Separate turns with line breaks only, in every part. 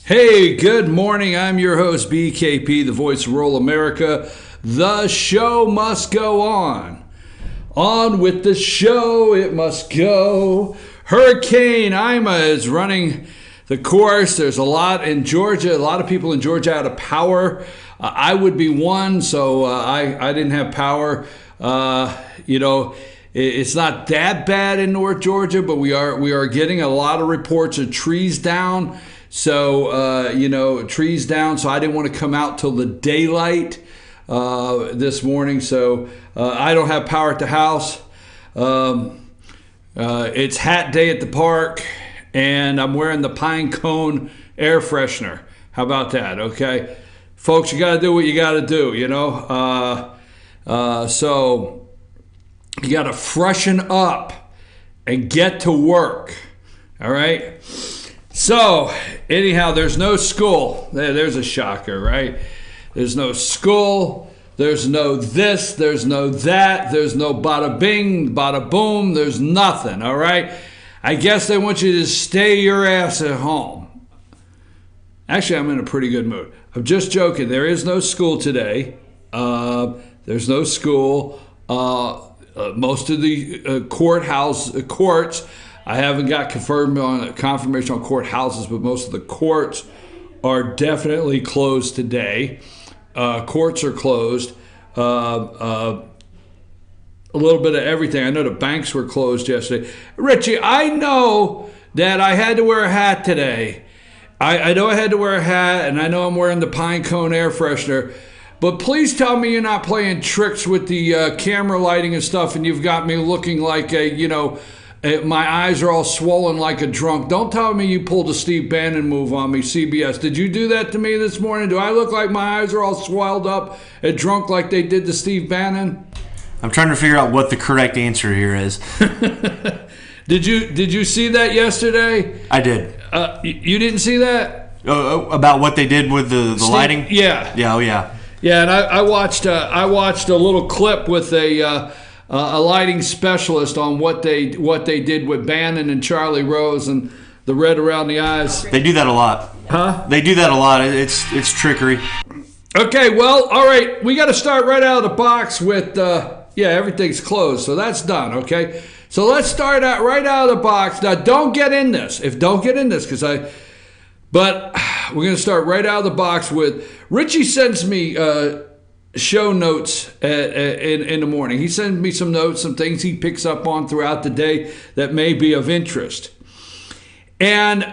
Hey, good morning. I'm your host, BKP, the voice of rural America. The show must go on. On with the show, it must go. Hurricane Irma is running the course. There's a lot in Georgia. A lot of people in Georgia out of power. I would be one, so I didn't have power. It's not that bad in North Georgia, but we are getting a lot of reports of trees down. So, trees down. So I didn't want to come out till the daylight this morning. So I don't have power at the house. It's hat day at the park, and I'm wearing the Pine Cone air freshener. How about that? Okay, folks, you got to do what you got to do. So you got to freshen up and get to work. All right. So, anyhow, there's no school. There's a shocker, right? There's no school. There's no this. There's no that. There's no bada bing, bada boom. There's nothing, all right? I guess they want you to stay your ass at home. Actually, I'm in a pretty good mood. I'm just joking. There is no school today. There's no school. Most of the courts, I haven't got confirmation on courthouses, but most of the courts are definitely closed today. Courts are closed. A little bit of everything. I know the banks were closed yesterday. Richie, I know that I had to wear a hat today. I know I had to wear a hat, and I know I'm wearing the Pine Cone air freshener. But please tell me you're not playing tricks with the camera lighting and stuff, and you've got me looking like my eyes are all swollen like a drunk. Don't tell me you pulled a Steve Bannon move on me, CBS. Did you do that to me this morning? Do I look like my eyes are all swelled up and drunk like they did to Steve Bannon?
I'm trying to figure out what the correct answer here is.
Did you see that yesterday?
I did.
You didn't see that?
About what they did with the lighting?
Yeah.
Yeah, oh yeah.
Yeah, and I watched a little clip with a lighting specialist on what they did with Bannon and Charlie Rose and the red around the eyes.
They do that a lot.
Huh?
They do that a lot. It's trickery.
Okay, well, all right. We got to start right out of the box with, everything's closed, so that's done, okay? So let's start out right out of the box. Now, don't get in this. But we're going to start right out of the box with, Richie sends me show notes in the morning. He sends me some notes, some things he picks up on throughout the day that may be of interest. And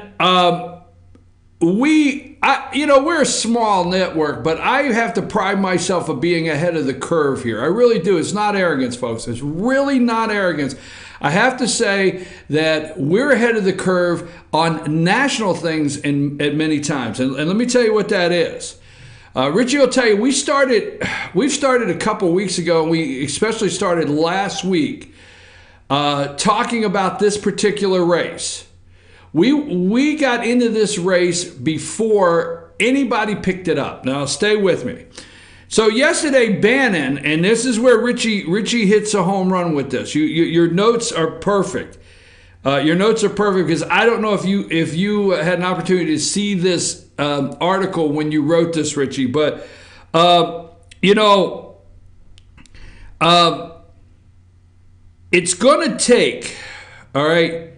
we're a small network, but I have to pride myself of being ahead of the curve here. I really do. It's not arrogance, folks. It's really not arrogance. I have to say that we're ahead of the curve on national things at many times. And let me tell you what that is. Richie will tell you, we've started a couple weeks ago, and we especially started last week, talking about this particular race. We got into this race before anybody picked it up. Now, stay with me. So yesterday, Bannon, and this is where Richie hits a home run with this. Your notes are perfect. Your notes are perfect because I don't know if you had an opportunity to see this article when you wrote this, Richie, but it's going to take, all right.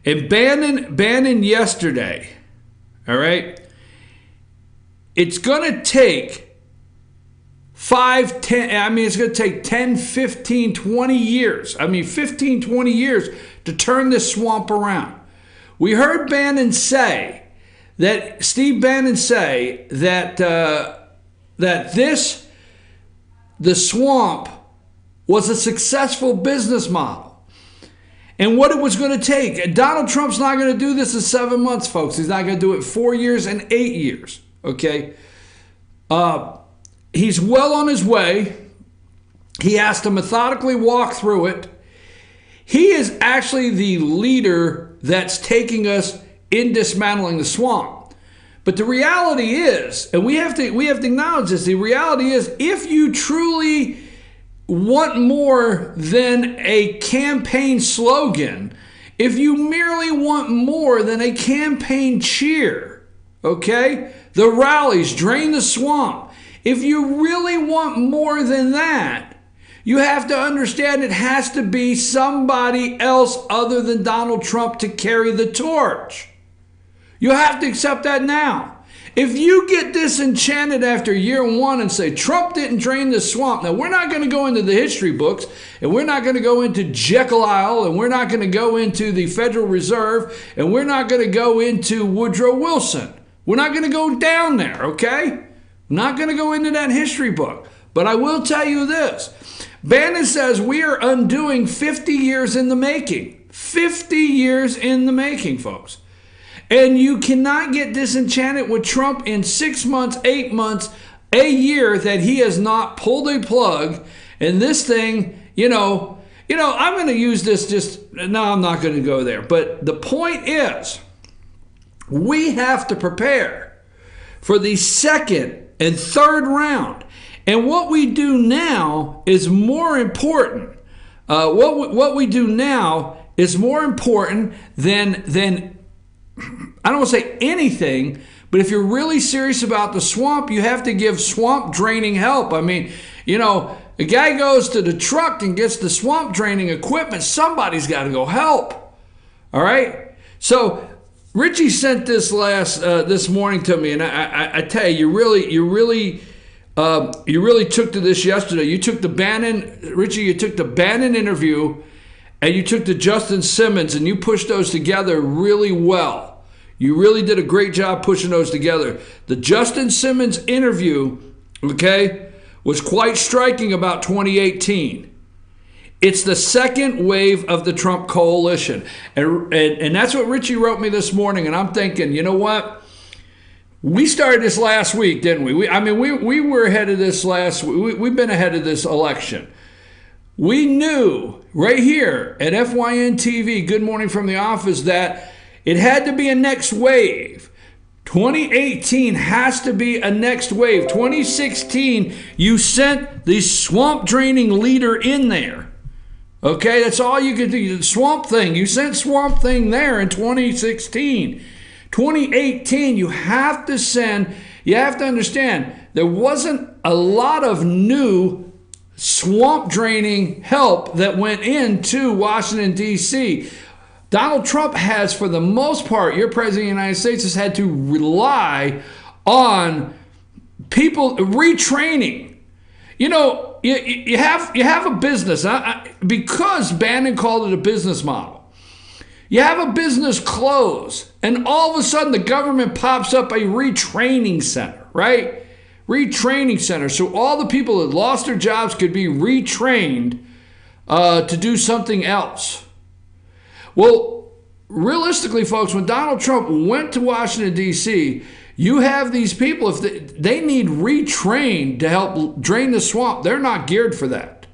And Bannon yesterday, all right. It's going to take 5, 10, it's going to take 10, 15, 20 years. 15, 20 years to turn this swamp around. We heard Steve Bannon say that the swamp was a successful business model. And what it was going to take. Donald Trump's not going to do this in 7 months, folks. He's not going to do it 4 years and 8 years. Okay? He's well on his way. He has to methodically walk through it. He is actually the leader that's taking us in dismantling the swamp. But the reality is, and we have to acknowledge this, the reality is if you truly want more than a campaign slogan, if you merely want more than a campaign cheer, okay? The rallies, drain the swamp. If you really want more than that, you have to understand it has to be somebody else other than Donald Trump to carry the torch. You have to accept that now. If you get disenchanted after year one and say Trump didn't drain the swamp, now we're not going to go into the history books, and we're not going to go into Jekyll Isle, and we're not going to go into the Federal Reserve, and we're not going to go into Woodrow Wilson. We're not going to go down there, okay? I'm not going to go into that history book. But I will tell you this. Bannon says we are undoing 50 years in the making. 50 years in the making, folks. And you cannot get disenchanted with Trump in 6 months, 8 months, a year that he has not pulled a plug. And this thing, I'm going to use this no, I'm not going to go there. But the point is, we have to prepare for the second and third round. And what we do now is more important. What we do now is more important than I don't want to say anything, but if you're really serious about the swamp, you have to give swamp draining help. I mean, a guy goes to the truck and gets the swamp draining equipment. Somebody's got to go help. All right? So Richie sent this this morning to me, and I tell you, you really took to this yesterday. You took the Bannon interview, and you took the Justin Simmons, and you pushed those together really well. You really did a great job pushing those together. The Justin Simmons interview, okay, was quite striking about 2018. It's the second wave of the Trump coalition. And that's what Richie wrote me this morning, and I'm thinking, you know what? We started this last week, didn't we? We were ahead of this last week. We've been ahead of this election. We knew right here at FYN TV, Good Morning from the Office, that it had to be a next wave. 2018 has to be a next wave. 2016, you sent the swamp draining leader in there. Okay, that's all you could do. The Swamp Thing, you sent Swamp Thing there in 2016. 2018, you have to understand, there wasn't a lot of new swamp draining help that went into Washington, D.C. Donald Trump has, for the most part, your president of the United States has had to rely on people retraining. You have a business, because Bannon called it a business model. You have a business close, and all of a sudden the government pops up a retraining center, right? Retraining center. So all the people that lost their jobs could be retrained to do something else. Well, realistically, folks, when Donald Trump went to Washington, D.C., you have these people, if they need retrained to help drain the swamp, they're not geared for that.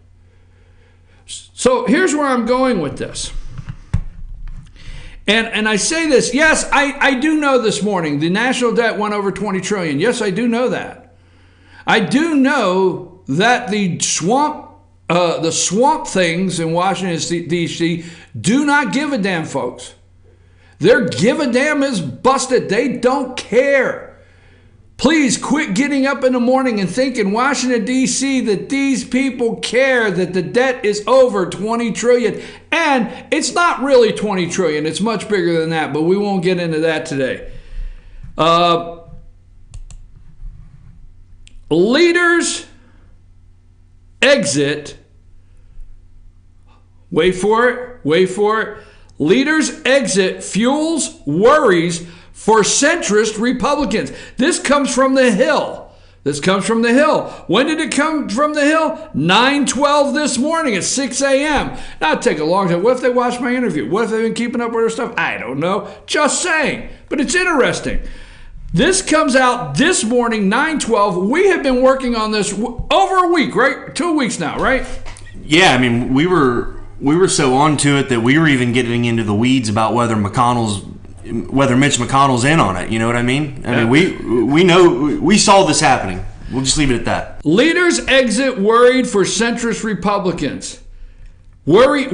So here's where I'm going with this. And I say this, yes, I do know this morning the national debt went over $20 trillion. Yes, I do know that. I do know that the swamp things in Washington, D.C. do not give a damn, folks. Their give a damn is busted. They don't care. Please quit getting up in the morning and thinking Washington, D.C., that these people care that the debt is over $20 trillion. And it's not really $20 trillion. It's much bigger than that, but we won't get into that today. Leaders exit. Wait for it. Leaders exit fuels worries for centrist Republicans. This comes from the Hill. When did it come from the Hill? 9:12 this morning at 6 a.m. Now, it'd take a long time. What if they watched my interview? What if they've been keeping up with her stuff? I don't know. Just saying. But it's interesting. This comes out this morning, 9:12. We have been working on this over a week, right? 2 weeks now, right?
Yeah, we were so onto it that we were even getting into the weeds about whether Mitch McConnell's in on it. You know what I mean? We know, we saw this happening. We'll just leave it at that.
Leaders exit worried for centrist Republicans. Worry for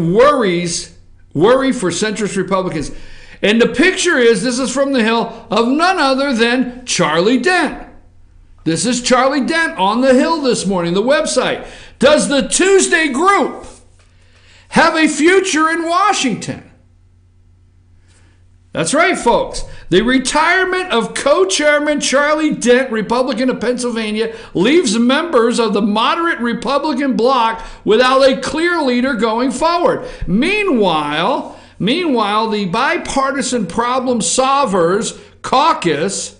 centrist Republicans. And the picture is, this is from the Hill, of none other than Charlie Dent. This is Charlie Dent on the Hill this morning, the website. Does the Tuesday Group have a future in Washington? That's right, folks. The retirement of co-chairman Charlie Dent, Republican of Pennsylvania, leaves members of the moderate Republican bloc without a clear leader going forward. Meanwhile, the Bipartisan Problem Solvers Caucus,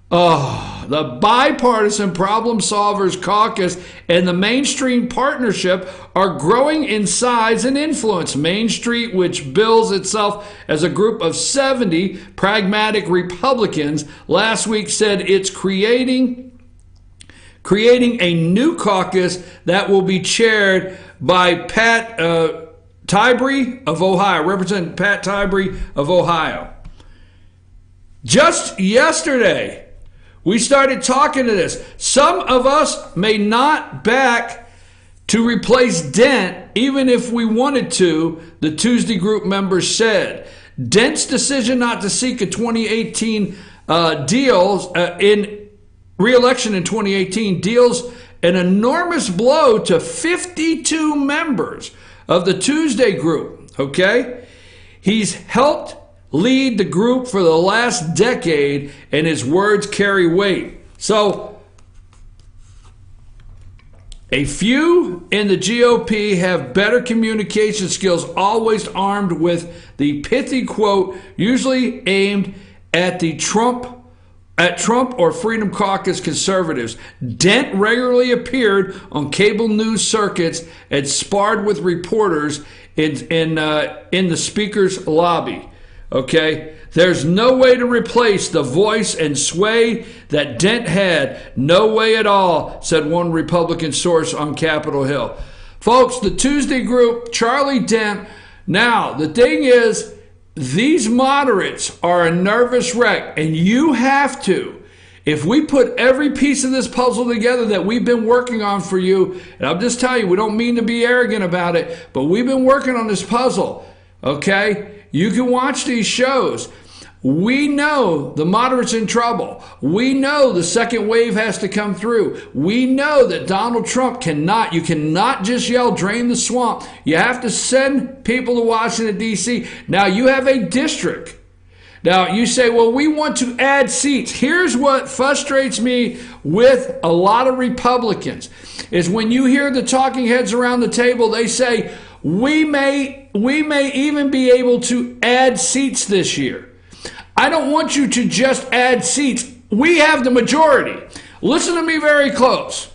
the Bipartisan Problem Solvers Caucus and the Main Street Partnership are growing in size and influence. Main Street, which bills itself as a group of 70 pragmatic Republicans, last week said it's creating a new caucus that will be chaired by Pat Tiberi of Ohio, Representative Pat Tiberi of Ohio. Just yesterday, we started talking to this. Some of us may not back to replace Dent, even if we wanted to, the Tuesday Group members said. Dent's decision not to seek a 2018 in re-election in 2018 deals an enormous blow to 52 members of the Tuesday Group, okay? He's helped lead the group for the last decade, and his words carry weight. So, a few in the GOP have better communication skills, always armed with the pithy quote, usually aimed at Trump or Freedom Caucus conservatives. Dent regularly appeared on cable news circuits and sparred with reporters in the speaker's lobby. Okay, there's no way to replace the voice and sway that Dent had. No way at all, said one Republican source on Capitol Hill. Folks, the Tuesday Group, Charlie Dent. Now, the thing is, these moderates are a nervous wreck, and you have to. If we put every piece of this puzzle together that we've been working on for you, and I'll just tell you, we don't mean to be arrogant about it, but we've been working on this puzzle, okay? You can watch these shows. We know the moderates in trouble. We know the second wave has to come through. We know that Donald Trump you cannot just yell, drain the swamp. You have to send people to Washington, D.C. Now, you have a district. Now, you say, well, we want to add seats. Here's what frustrates me with a lot of Republicans is when you hear the talking heads around the table, they say, we may even be able to add seats this year. I don't want you to just add seats. We have the majority. Listen to me very close.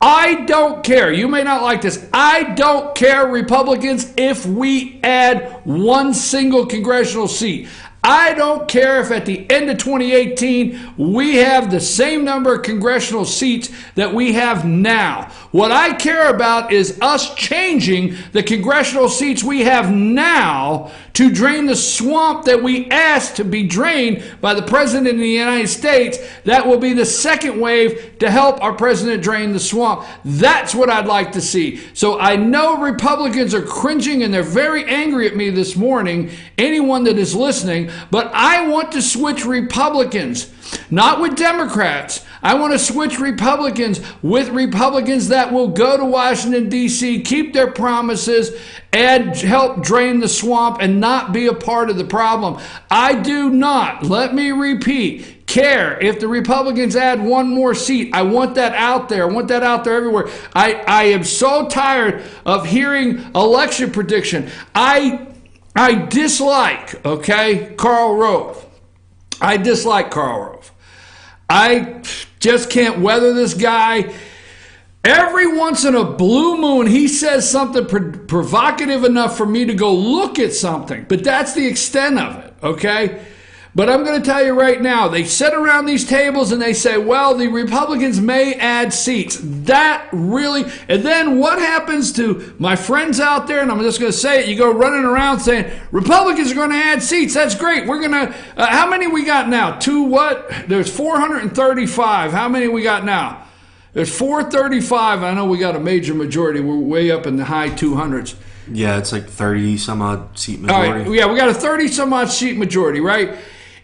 I don't care. You may not like this. I don't care, Republicans, if we add one single congressional seat. I don't care if at the end of 2018 we have the same number of congressional seats that we have now. What I care about is us changing the congressional seats we have now to drain the swamp that we asked to be drained by the President of the United States. That will be the second wave to help our president drain the swamp. That's what I'd like to see. So I know Republicans are cringing and they're very angry at me this morning, anyone that is listening, but I want to switch Republicans, not with Democrats. I want to switch Republicans with Republicans that will go to Washington, D.C., keep their promises, and help drain the swamp and not be a part of the problem. I do not, let me repeat, care if the Republicans add one more seat. I want that out there. I want that out there everywhere. I am so tired of hearing election prediction. I dislike, Karl Rove. I dislike Karl Rove. I just can't weather this guy. Every once in a blue moon, he says something provocative enough for me to go look at something. But that's the extent of it, okay? But I'm going to tell you right now, they sit around these tables and they say, well, the Republicans may add seats. That really, and then what happens to my friends out there, and I'm just going to say it, you go running around saying, Republicans are going to add seats. That's great. We're going to, how many we got now? There's 435. How many we got now? There's 435. I know we got a major majority. We're way up in the high 200s.
Yeah, it's like 30 some odd seat
All
majority.
right, yeah, we got a 30 some odd seat majority, right?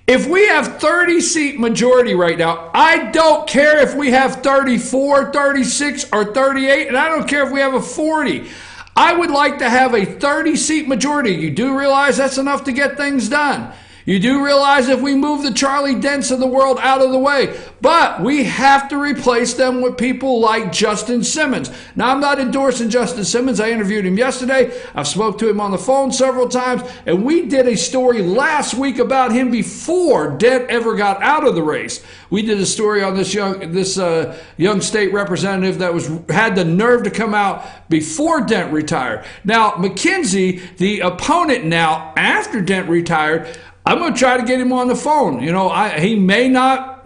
If we have 30 seat majority right now, I don't care if we have 34, 36, or 38, and I don't care if we have a 40. I would like to have a 30 seat majority. You do realize that's enough to get things done. You do realize if we move the Charlie Dents of the world out of the way, but we have to replace them with people like Justin Simmons. Now, I'm not endorsing Justin Simmons. I interviewed him yesterday. I've spoke to him on the phone several times, and we did a story last week about him before Dent ever got out of the race. We did a story on this young state representative that had the nerve to come out before Dent retired. Now, McKenzie, the opponent now after Dent retired, I'm going to try to get him on the phone. He may not,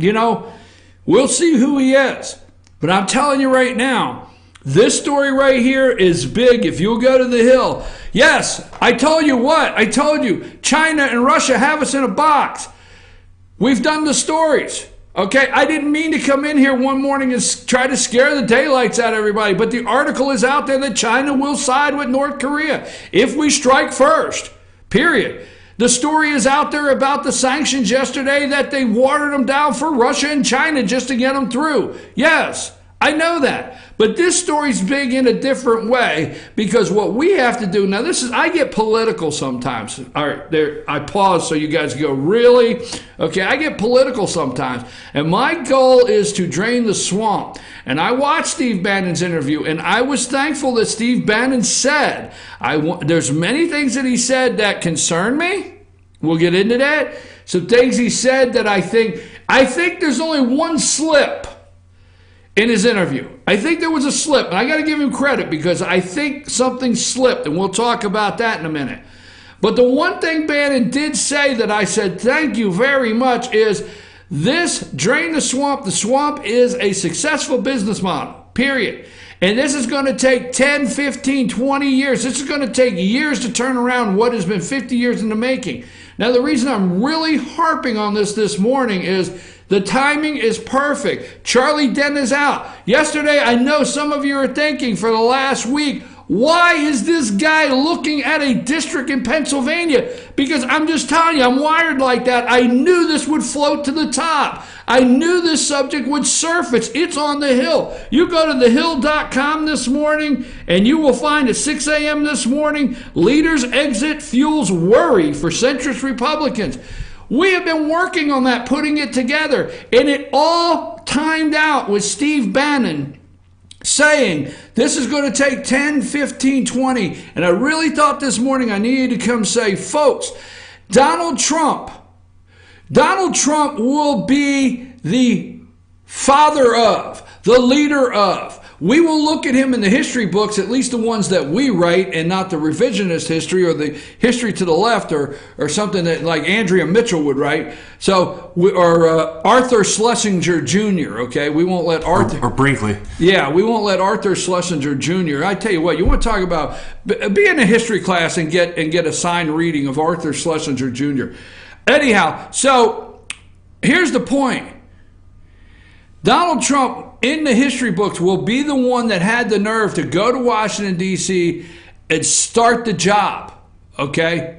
we'll see who he is. But I'm telling you right now, this story right here is big. If you'll go to the Hill. Yes, I told you what? I told you China and Russia have us in a box. We've done the stories. Okay, I didn't mean to come in here one morning and try to scare the daylights out of everybody, but the article is out there that China will side with North Korea if we strike first, period. The story is out there about the sanctions yesterday that they watered them down for Russia and China just to get them through. Yes, I know that. But this story's big in a different way because what we have to do now, I get political sometimes. All right, I pause so you guys go, really? Okay, I get political sometimes. And my goal is to drain the swamp. And I watched Steve Bannon's interview, and I was thankful that Steve Bannon said, there's many things that he said that concern me. We'll get into that. Some things he said that I think there's only one slip in his interview. I think there was a slip, and I got to give him credit because I think something slipped, and we'll talk about that in a minute. But the one thing Bannon did say that I said thank you very much is this drain the swamp. The swamp is a successful business model, period. And this is going to take 10, 15, 20 years. This is going to take years to turn around what has been 50 years in the making. Now, the reason I'm really harping on this morning is the timing is perfect. Charlie Dent is out. Yesterday, I know some of you are thinking for the last week, why is this guy looking at a district in Pennsylvania? Because I'm just telling you, I'm wired like that. I knew this would float to the top. I knew this subject would surface. It's on the Hill. You go to thehill.com this morning, and you will find at 6 a.m. this morning, leaders exit fuels worry for centrist Republicans. We have been working on that, putting it together, and it all timed out with Steve Bannon saying this is going to take 10, 15, 20. And I really thought this morning I needed to come say, folks, Donald Trump will be the father of, the leader of. We will look at him in the history books, at least the ones that we write, and not the revisionist history or the history to the left or something that like Andrea Mitchell would write. So, Arthur Schlesinger Jr., okay? We won't let Arthur...
Or Brinkley.
Yeah, we won't let Arthur Schlesinger Jr. I tell you what, you want to talk about... Be in a history class and get a signed reading of Arthur Schlesinger Jr. Anyhow, so here's the point. Donald Trump, in the history books, will be the one that had the nerve to go to Washington, D.C. and start the job, okay?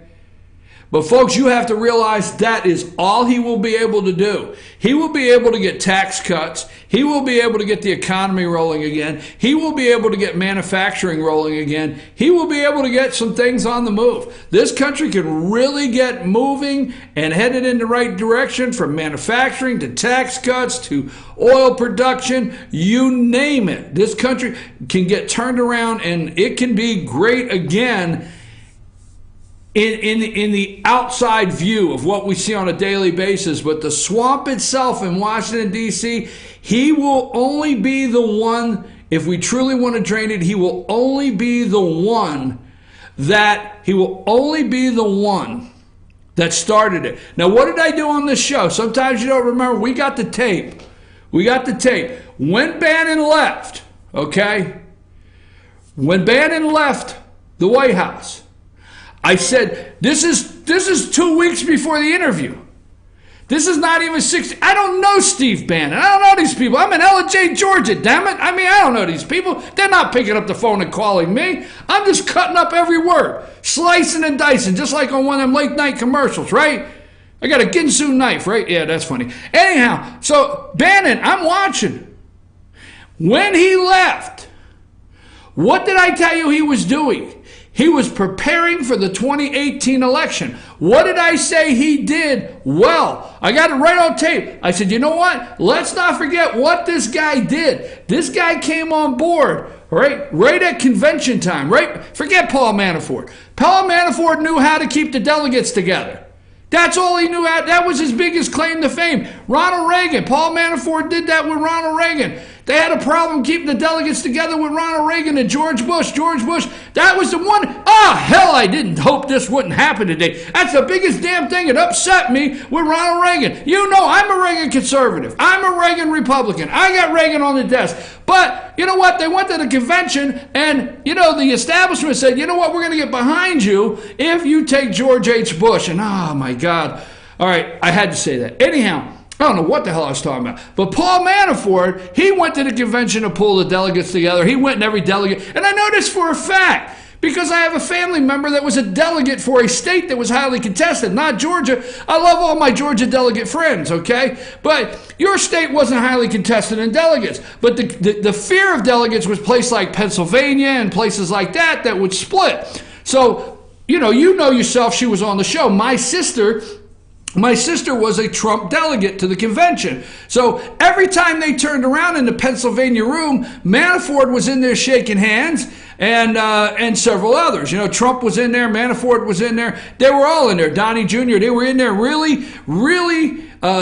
But folks, you have to realize that is all he will be able to do. He will be able to get tax cuts. He will be able to get the economy rolling again. He will be able to get manufacturing rolling again. He will be able to get some things on the move. This country can really get moving and headed in the right direction, from manufacturing to tax cuts to oil production, you name it. This country can get turned around and it can be great again. In the outside view of what we see on a daily basis, but the swamp itself in Washington, D.C., he will only be the one, if we truly want to drain it, he will only be the one that started it. Now, what did I do on this show? Sometimes you don't remember. We got the tape. When Bannon left, okay? When Bannon left the White House, I said, this is 2 weeks before the interview. This is not even 60. I don't know Steve Bannon. I don't know these people. I'm in LJ, Georgia, damn it. I mean, I don't know these people. They're not picking up the phone and calling me. I'm just cutting up every word, slicing and dicing, just like on one of them late night commercials, right? I got a Ginsu knife, right? Yeah, that's funny. Anyhow, so Bannon, I'm watching. When he left, what did I tell you he was doing? He was preparing for the 2018 election. What did I say he did? Well, I got it right on tape. I said, you know what? Let's not forget what this guy did. This guy came on board, right at convention time, right? Forget Paul Manafort. Paul Manafort knew how to keep the delegates together. That's all he knew. That was his biggest claim to fame. Ronald Reagan. Paul Manafort did that with Ronald Reagan. They had a problem keeping the delegates together with Ronald Reagan and George Bush. George Bush, that was the one. Hell, I didn't hope this wouldn't happen today. That's the biggest damn thing that upset me with Ronald Reagan. You know, I'm a Reagan conservative. I'm a Reagan Republican. I got Reagan on the desk. But you know what? They went to the convention and, you know, the establishment said, you know what? We're going to get behind you if you take George H. Bush. And oh, my God. All right, I had to say that. Anyhow, I don't know what the hell I was talking about. But Paul Manafort, he went to the convention to pull the delegates together. He went in every delegate. And I know this for a fact because I have a family member that was a delegate for a state that was highly contested, not Georgia. I love all my Georgia delegate friends, okay? But your state wasn't highly contested in delegates. But the fear of delegates was places like Pennsylvania and places like that that would split. So, you know yourself, she was on the show. My sister was a Trump delegate to the convention. So every time they turned around in the Pennsylvania room, Manafort was in there shaking hands and several others. You know, Trump was in there, Manafort was in there. They were all in there. Donnie Jr., they were in there really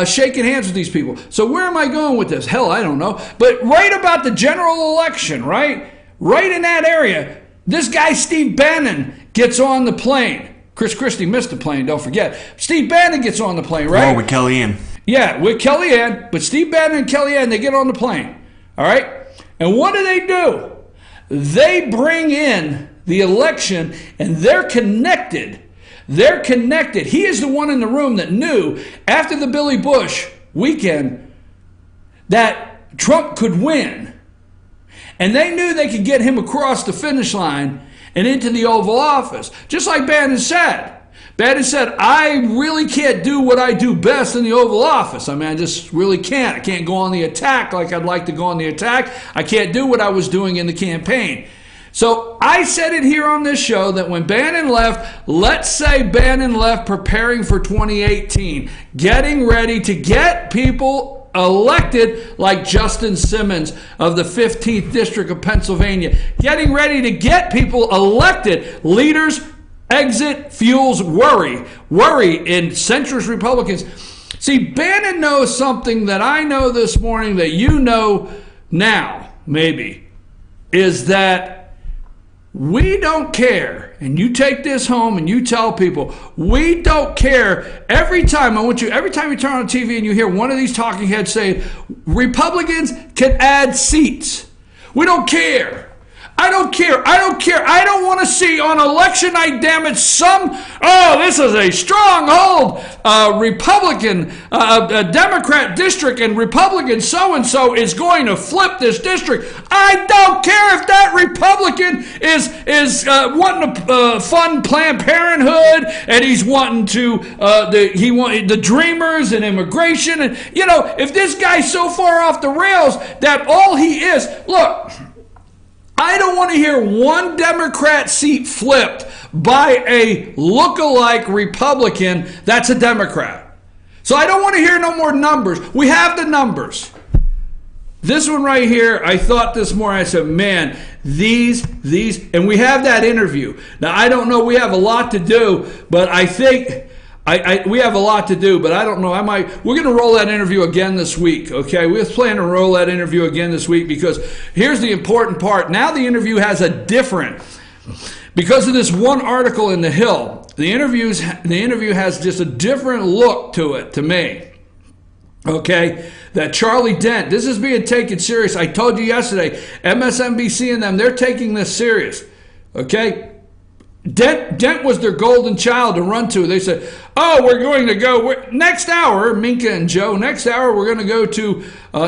shaking hands with these people. So where am I going with this? Hell, I don't know. But right about the general election, right in that area, this guy Steve Bannon gets on the plane. Chris Christie missed the plane, don't forget. Steve Bannon gets on the plane, right?
Oh, with Kellyanne.
Yeah, with Kellyanne. But Steve Bannon and Kellyanne, they get on the plane. All right? And what do? They bring in the election, and they're connected. They're connected. He is the one in the room that knew after the Billy Bush weekend that Trump could win. And they knew they could get him across the finish line and into the Oval Office. Just like Bannon said. Bannon said, I really can't do what I do best in the Oval Office. I mean, I just really can't. I can't go on the attack like I'd like to go on the attack. I can't do what I was doing in the campaign. So I said it here on this show that when Bannon left, let's say Bannon left preparing for 2018, getting ready to get people elected like Justin Simmons of the 15th District of Pennsylvania, getting ready to get people elected. Leaders exit fuels worry in centrist Republicans. See, Bannon knows something that I know this morning that you know now, maybe, is that we don't care, and you take this home and you tell people, we don't care. Every time you turn on TV and you hear one of these talking heads say, Republicans can add seats. We don't care. I don't care. I don't want to see on election night, damn it, this is a stronghold Republican, Democrat district, and Republican so-and-so is going to flip this district. I don't care if that Republican is wanting to fund Planned Parenthood, and he's wanting to, the Dreamers and immigration. And, you know, if this guy's so far off the rails that all he is, look, I don't want to hear one Democrat seat flipped by a look-alike Republican that's a Democrat. So I don't want to hear no more numbers. We have the numbers. This one right here, I thought this morning, I said, man, these, and we have that interview. Now, I don't know, we have a lot to do, but I think we have a lot to do, but I don't know. We're going to roll that interview again this week, okay? We're planning to roll that interview again this week because here's the important part. Now the interview has because of this one article in The Hill, the interview has just a different look to it, to me. Okay, that Charlie Dent, this is being taken serious. I told you yesterday, MSNBC and them, they're taking this serious. Okay? Dent was their golden child to run to. They said, oh, we're going to go, next hour, Minka and Joe, next hour we're going to go to,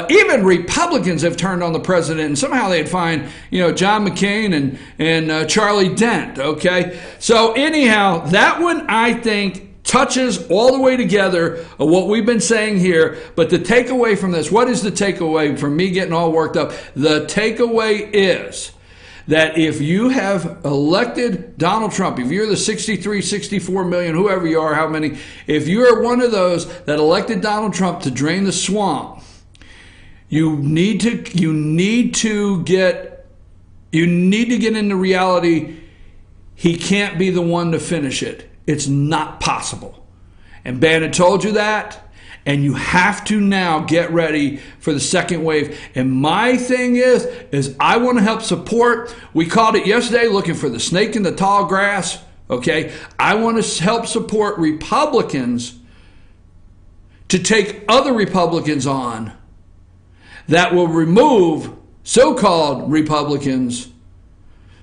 even Republicans have turned on the president, and somehow they'd find, John McCain and Charlie Dent, okay? So anyhow, that one I think touches all the way together of what we've been saying here. But the takeaway from this, what is the takeaway from me getting all worked up? The takeaway is that if you have elected Donald Trump, if you're the 63, 64 million, whoever you are, how many, if you're one of those that elected Donald Trump to drain the swamp, you need to get into reality. He can't be the one to finish it. It's not possible. And Bannon told you that. And you have to now get ready for the second wave. And my thing is I want to help support. We called it yesterday, looking for the snake in the tall grass. Okay, I want to help support Republicans to take other Republicans on that will remove so-called Republicans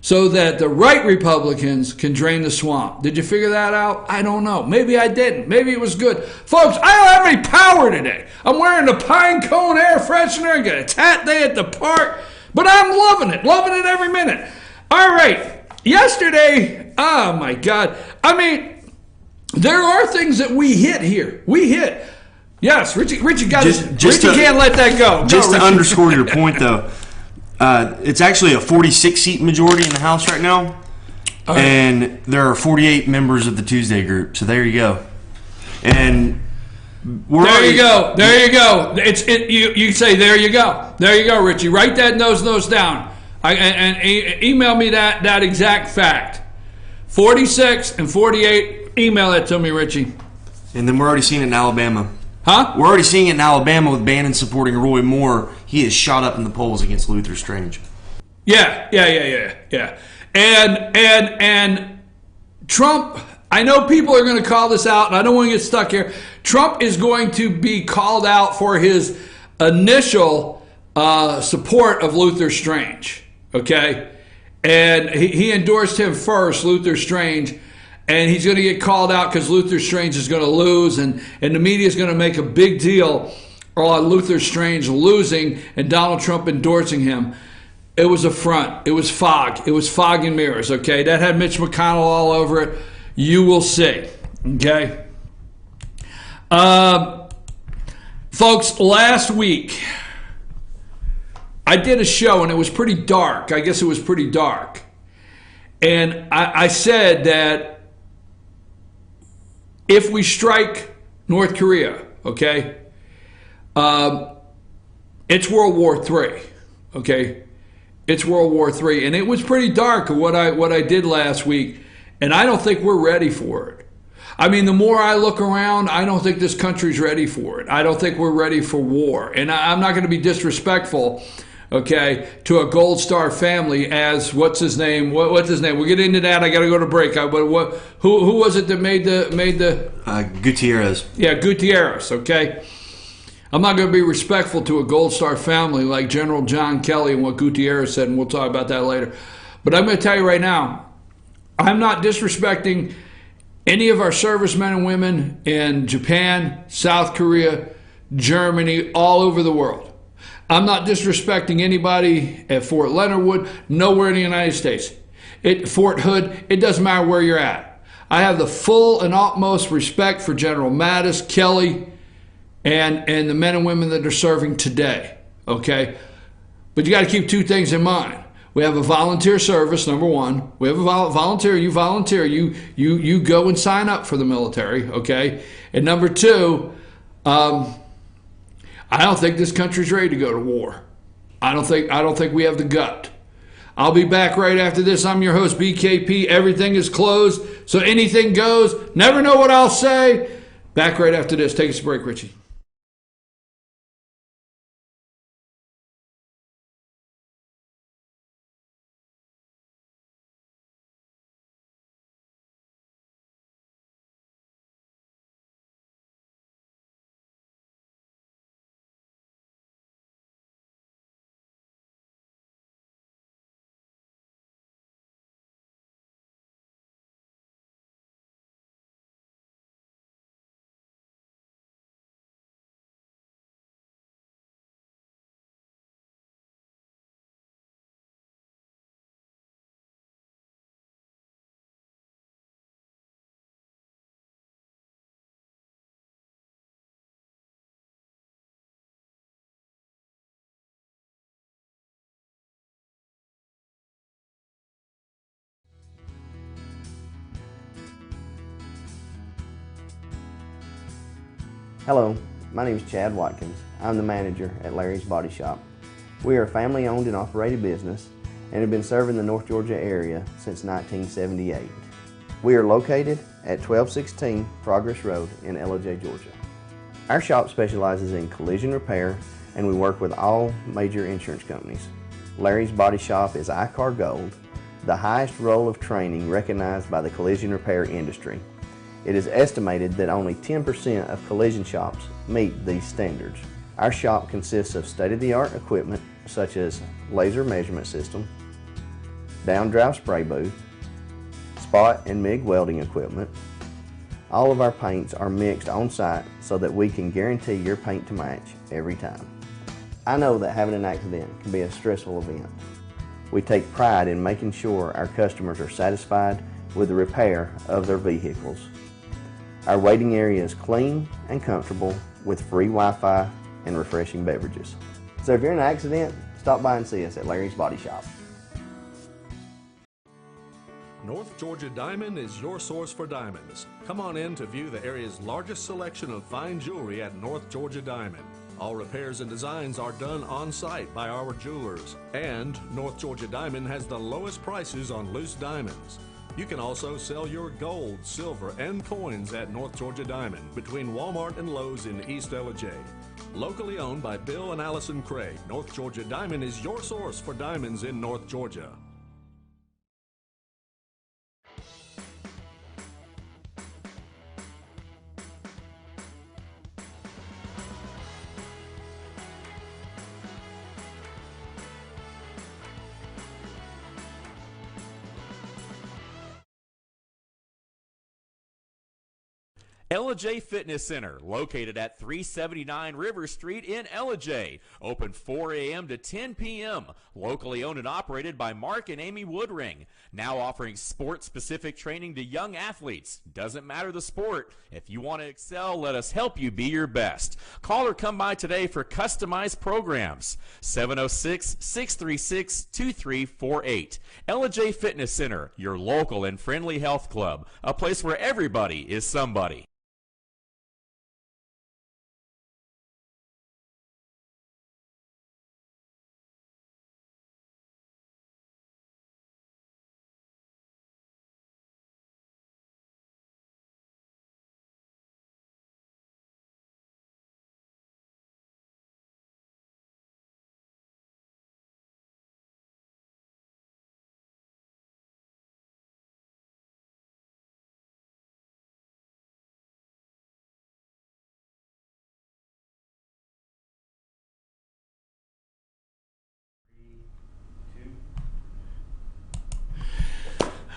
so that the right Republicans can drain the swamp. Did you figure that out? I don't know. Maybe I didn't. Maybe it was good. Folks, I don't have any power today. I'm wearing a pine cone air freshener. I got a tat day at the park. But I'm loving it every minute. All right. Yesterday, oh my God. I mean, there are things that we hit here. We hit. Yes, Richie got Richie can't let that go.
Just to underscore your point, though. It's actually a 46-seat majority in the House right now, and there are 48 members of the Tuesday group. So there you go. And
there you go. You say there you go, Richie. Write that nose down. Email me that exact fact. 46 and 48. Email that to me, Richie.
And then we're already seeing it in Alabama.
Huh?
We're already seeing it in Alabama with Bannon supporting Roy Moore. He has shot up in the polls against Luther Strange.
Yeah. And Trump, I know people are going to call this out, and I don't want to get stuck here. Trump is going to be called out for his initial support of Luther Strange, okay? And he endorsed him first, Luther Strange, and he's going to get called out because Luther Strange is going to lose, and the media is going to make a big deal on Luther Strange losing and Donald Trump endorsing him. It was a front. It was fog. It was fog and mirrors, okay? That had Mitch McConnell all over it. You will see, okay? Folks, last week, I did a show, and it was pretty dark. I guess it was pretty dark. And I said that if we strike North Korea, okay, it's World War III, okay? It's World War III. And it was pretty dark what I did last week, and I don't think we're ready for it. I mean, the more I look around, I don't think this country's ready for it. I don't think we're ready for war. And I'm not going to be disrespectful, okay, to a Gold Star family as, what's his name? What's his name? We'll get into that. I got to go to break. But who was it that made the
Gutierrez.
Yeah, Gutierrez, okay? I'm not going to be respectful to a Gold Star family like General John Kelly and what Gutierrez said, and we'll talk about that later. But I'm going to tell you right now, I'm not disrespecting any of our servicemen and women in Japan, South Korea, Germany, all over the world. I'm not disrespecting anybody at Fort Leonard Wood, nowhere in the United States. Fort Hood, it doesn't matter where you're at. I have the full and utmost respect for General Mattis, Kelly, and the men and women that are serving today, okay? But you got to keep two things in mind. We have a volunteer service, number one. We have a volunteer. You volunteer. You go and sign up for the military, okay? And number two, I don't think this country's ready to go to war. I don't think we have the gut. I'll be back right after this. I'm your host, BKP. Everything is closed, so anything goes. Never know what I'll say. Back right after this. Take us a break, Richie.
Hello, my name is Chad Watkins. I'm the manager at Larry's Body Shop. We are a family-owned and operated business and have been serving the North Georgia area since 1978. We are located at 1216 Progress Road in Ellijay, Georgia. Our shop specializes in collision repair and we work with all major insurance companies. Larry's Body Shop is ICAR Gold, the highest role of training recognized by the collision repair industry. It is estimated that only 10% of collision shops meet these standards. Our shop consists of state-of-the-art equipment such as laser measurement system, down-drive spray booth, spot and MIG welding equipment. All of our paints are mixed on site so that we can guarantee your paint to match every time. I know that having an accident can be a stressful event. We take pride in making sure our customers are satisfied with the repair of their vehicles. Our waiting area is clean and comfortable with free Wi-Fi and refreshing beverages. So if you're in an accident, stop by and see us at Larry's Body Shop.
North Georgia Diamond is your source for diamonds. Come on in to view the area's largest selection of fine jewelry at North Georgia Diamond. All repairs and designs are done on site by our jewelers. And North Georgia Diamond has the lowest prices on loose diamonds. You can also sell your gold, silver, and coins at North Georgia Diamond between Walmart and Lowe's in East Ellijay. Locally owned by Bill and Allison Craig, North Georgia Diamond is your source for diamonds in North Georgia.
Ellijay Fitness Center, located at 379 River Street in Ellijay. Open 4 a.m. to 10 p.m. Locally owned and operated by Mark and Amy Woodring. Now offering sport-specific training to young athletes. Doesn't matter the sport. If you want to excel, let us help you be your best. Call or come by today for customized programs. 706-636-2348. Ellijay Fitness Center, your local and friendly health club. A place where everybody is somebody.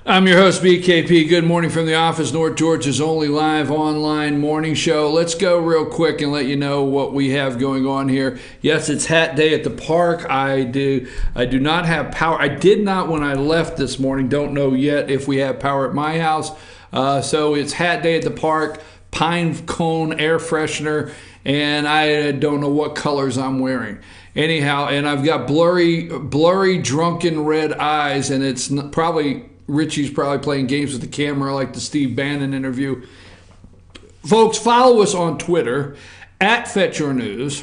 I'm your host, BKP. Good morning from the office, North Georgia's only live online morning show. Let's go real quick and let you know what we have going on here. Yes, it's hat day at the park. I do not have power. I did not when I left this morning. Don't know yet if we have power at my house. So it's hat day at the park, pine cone air freshener, and I don't know what colors I'm wearing. Anyhow, and I've got blurry, drunken red eyes, and it's Richie's probably playing games with the camera like the Steve Bannon interview. Folks, follow us on Twitter, at Fetcher News,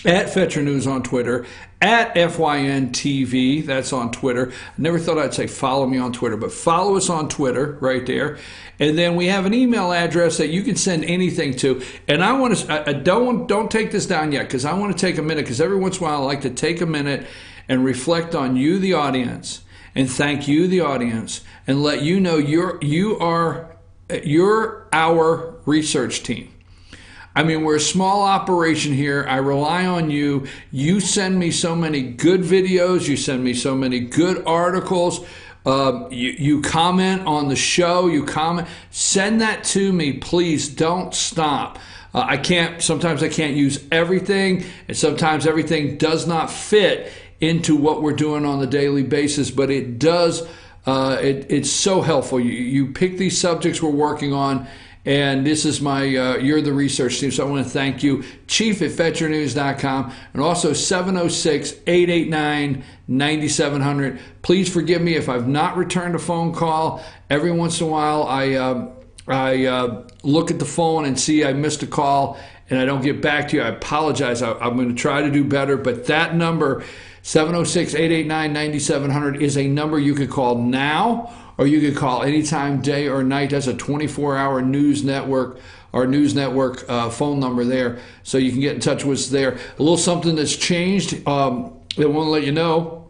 on Twitter, at FYN TV, that's on Twitter. I never thought I'd say follow me on Twitter, but follow us on Twitter right there. And then we have an email address that you can send anything to. And I want to, don't take this down yet, because I want to take a minute, because every once in a while I like to take a minute and reflect on you, the audience, and thank you, the audience, and let you know you're our research team. I mean, we're a small operation here. I rely on you. You send me so many good videos. You send me so many good articles. You comment on the show. You comment. Send that to me, please. Don't stop. Sometimes I can't use everything, and sometimes everything does not fit into what we're doing on the daily basis, but it does. It's so helpful. You pick these subjects we're working on, and this is you're the research team, so I want to thank you. Chief at FetcherNews.com, and also 706-889-9700. Please forgive me if I've not returned a phone call. Every once in a while, I look at the phone and see I missed a call and I don't get back to you, I apologize. I'm going to try to do better. But that number, 706-889-9700, is a number you could call now, or you could call anytime, day or night. That's a 24-hour news network, our news network phone number there. So you can get in touch with us there. A little something that's changed that I want to let you know.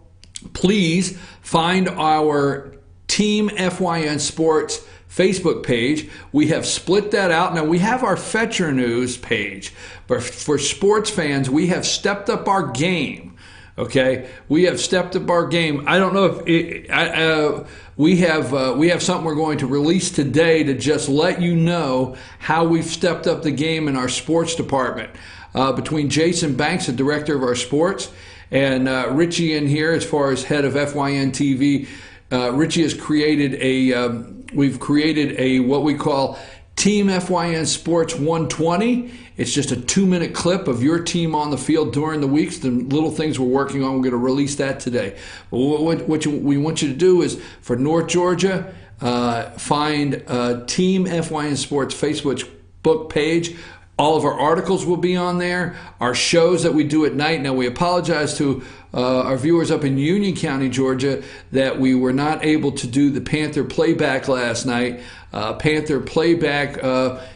Please find our Team FYN Sports Facebook page. We have split that out. Now we have our Fetcher News page, but for sports fans, we have stepped up our game. Okay, we have stepped up our game. I don't know if we have something we're going to release today to just let you know how we've stepped up the game in our sports department. Between Jason Banks, the director of our sports, and Richie in here as far as head of FYN TV. Richie has created we've created a what we call Team FYN Sports 120. It's just a 2-minute clip of your team on the field during the weeks, the little things we're working on. We're going to release that today. But what we want you to do is, for North Georgia, find Team FYN Sports Facebook page. All of our articles will be on there. Our shows that we do at night. Now, we apologize to our viewers up in Union County, Georgia, that we were not able to do the Panther playback last night. Panther playback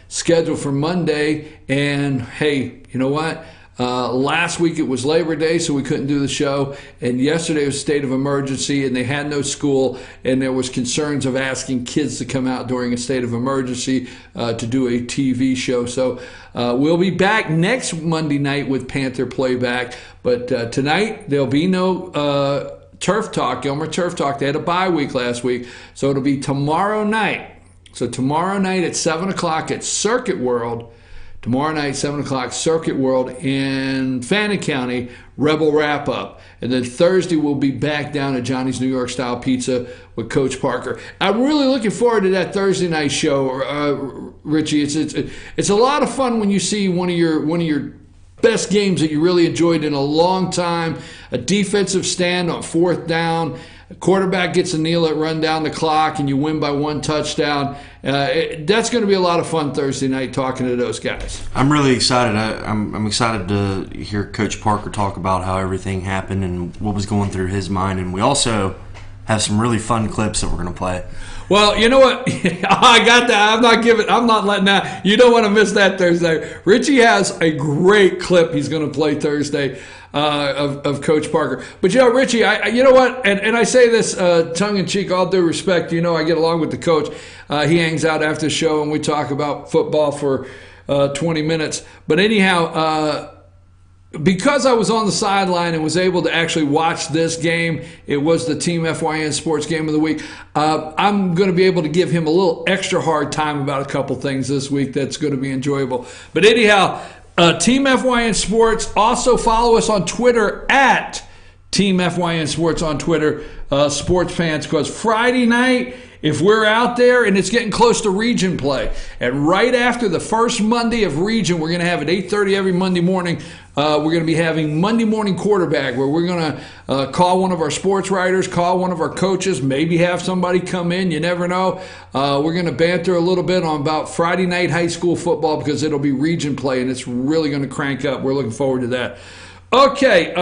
scheduled for Monday. And, hey, you know what? Last week it was Labor Day, so we couldn't do the show. And yesterday was a state of emergency, and they had no school. And there was concerns of asking kids to come out during a state of emergency to do a TV show. So we'll be back next Monday night with Panther playback. But tonight there'll be no Turf Talk, Gilmer Turf Talk. They had a bye week last week, so it'll be tomorrow night. So tomorrow night at 7 o'clock at Circuit World. Tomorrow night, 7 o'clock, Circuit World in Fannin County, Rebel Wrap-Up. And then Thursday, we'll be back down at Johnny's New York Style Pizza with Coach Parker. I'm really looking forward to that Thursday night show, Richie. It's a lot of fun when you see one of your best games that you really enjoyed in a long time, a defensive stand on 4th down. A quarterback gets a kneel at run down the clock, and you win by 1 touchdown. That's going to be a lot of fun Thursday night talking to those guys.
I'm really excited. I'm excited to hear Coach Parker talk about how everything happened and what was going through his mind. And we also have some really fun clips that we're going to play.
Well, you know what? I got that. I'm not letting that. You don't want to miss that Thursday. Richie has a great clip he's going to play Thursday of Coach Parker. But, Richie, you know what? And I say this tongue-in-cheek, all due respect. I get along with the coach. He hangs out after the show, and we talk about football for 20 minutes. But anyhow, because I was on the sideline and was able to actually watch this game, it was the Team FYN Sports Game of the Week. I'm going to be able to give him a little extra hard time about a couple things this week that's going to be enjoyable. But anyhow, Team FYN Sports. Also follow us on Twitter at Team FYN Sports on Twitter, sports fans, because Friday night, if we're out there and it's getting close to region play, and right after the first Monday of region, we're going to have at 8:30 every Monday morning, we're going to be having Monday morning quarterback, where we're going to call one of our sports writers, call one of our coaches, maybe have somebody come in. You never know. We're going to banter a little bit on about Friday night high school football, because it'll be region play, and it's really going to crank up. We're looking forward to that. Okay,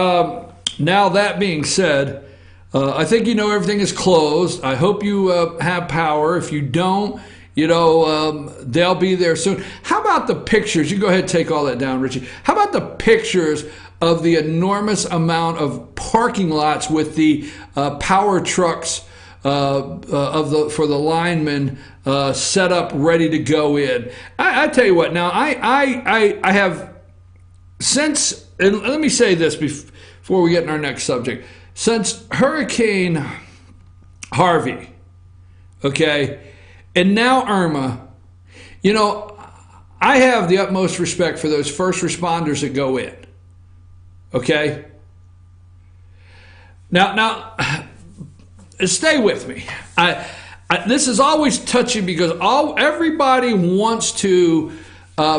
now that being said, I think everything is closed. I hope you have power. If you don't, they'll be there soon. How about the pictures? You go ahead and take all that down, Richie. How about the pictures of the enormous amount of parking lots with the power trucks for the linemen set up, ready to go in? I tell you what. Now, I have since, and let me say this before we get in our next subject. Since Hurricane Harvey, okay, and now Irma, I have the utmost respect for those first responders that go in, okay? Now, stay with me. This is always touchy, because everybody wants to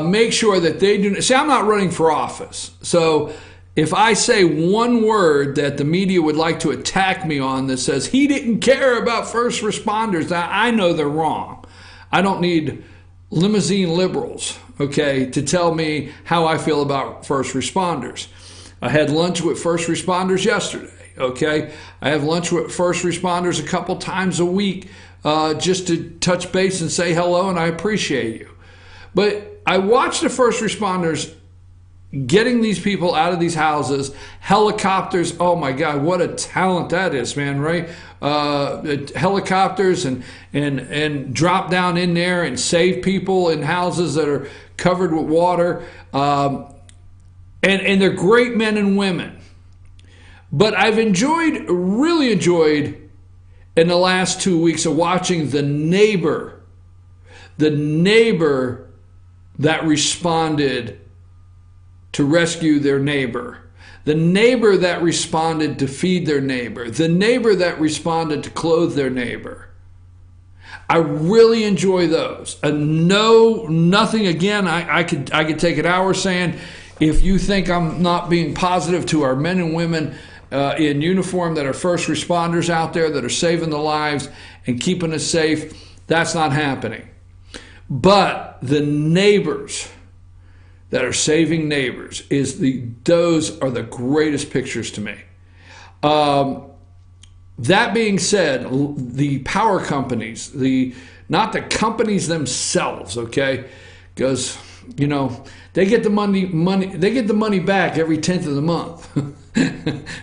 make sure that they do. See, I'm not running for office, so if I say one word that the media would like to attack me on that says he didn't care about first responders, I know they're wrong. I don't need limousine liberals, okay, to tell me how I feel about first responders. I had lunch with first responders yesterday, okay? I have lunch with first responders a couple times a week just to touch base and say hello, and I appreciate you. But I watch the first responders getting these people out of these houses, helicopters. Oh my God, what a talent that is, man, right? Helicopters and drop down in there and save people in houses that are covered with water. And they're great men and women. But I've really enjoyed in the last 2 weeks of watching the neighbor that responded to rescue their neighbor, the neighbor that responded to feed their neighbor, the neighbor that responded to clothe their neighbor. I really enjoy those. Nothing again. I could take an hour saying, if you think I'm not being positive to our men and women in uniform that are first responders out there that are saving the lives and keeping us safe, that's not happening. But the neighbors that are saving neighbors, those are the greatest pictures to me. That being said, the power companies, not the companies themselves, okay, because they get the money back every 10th of the month.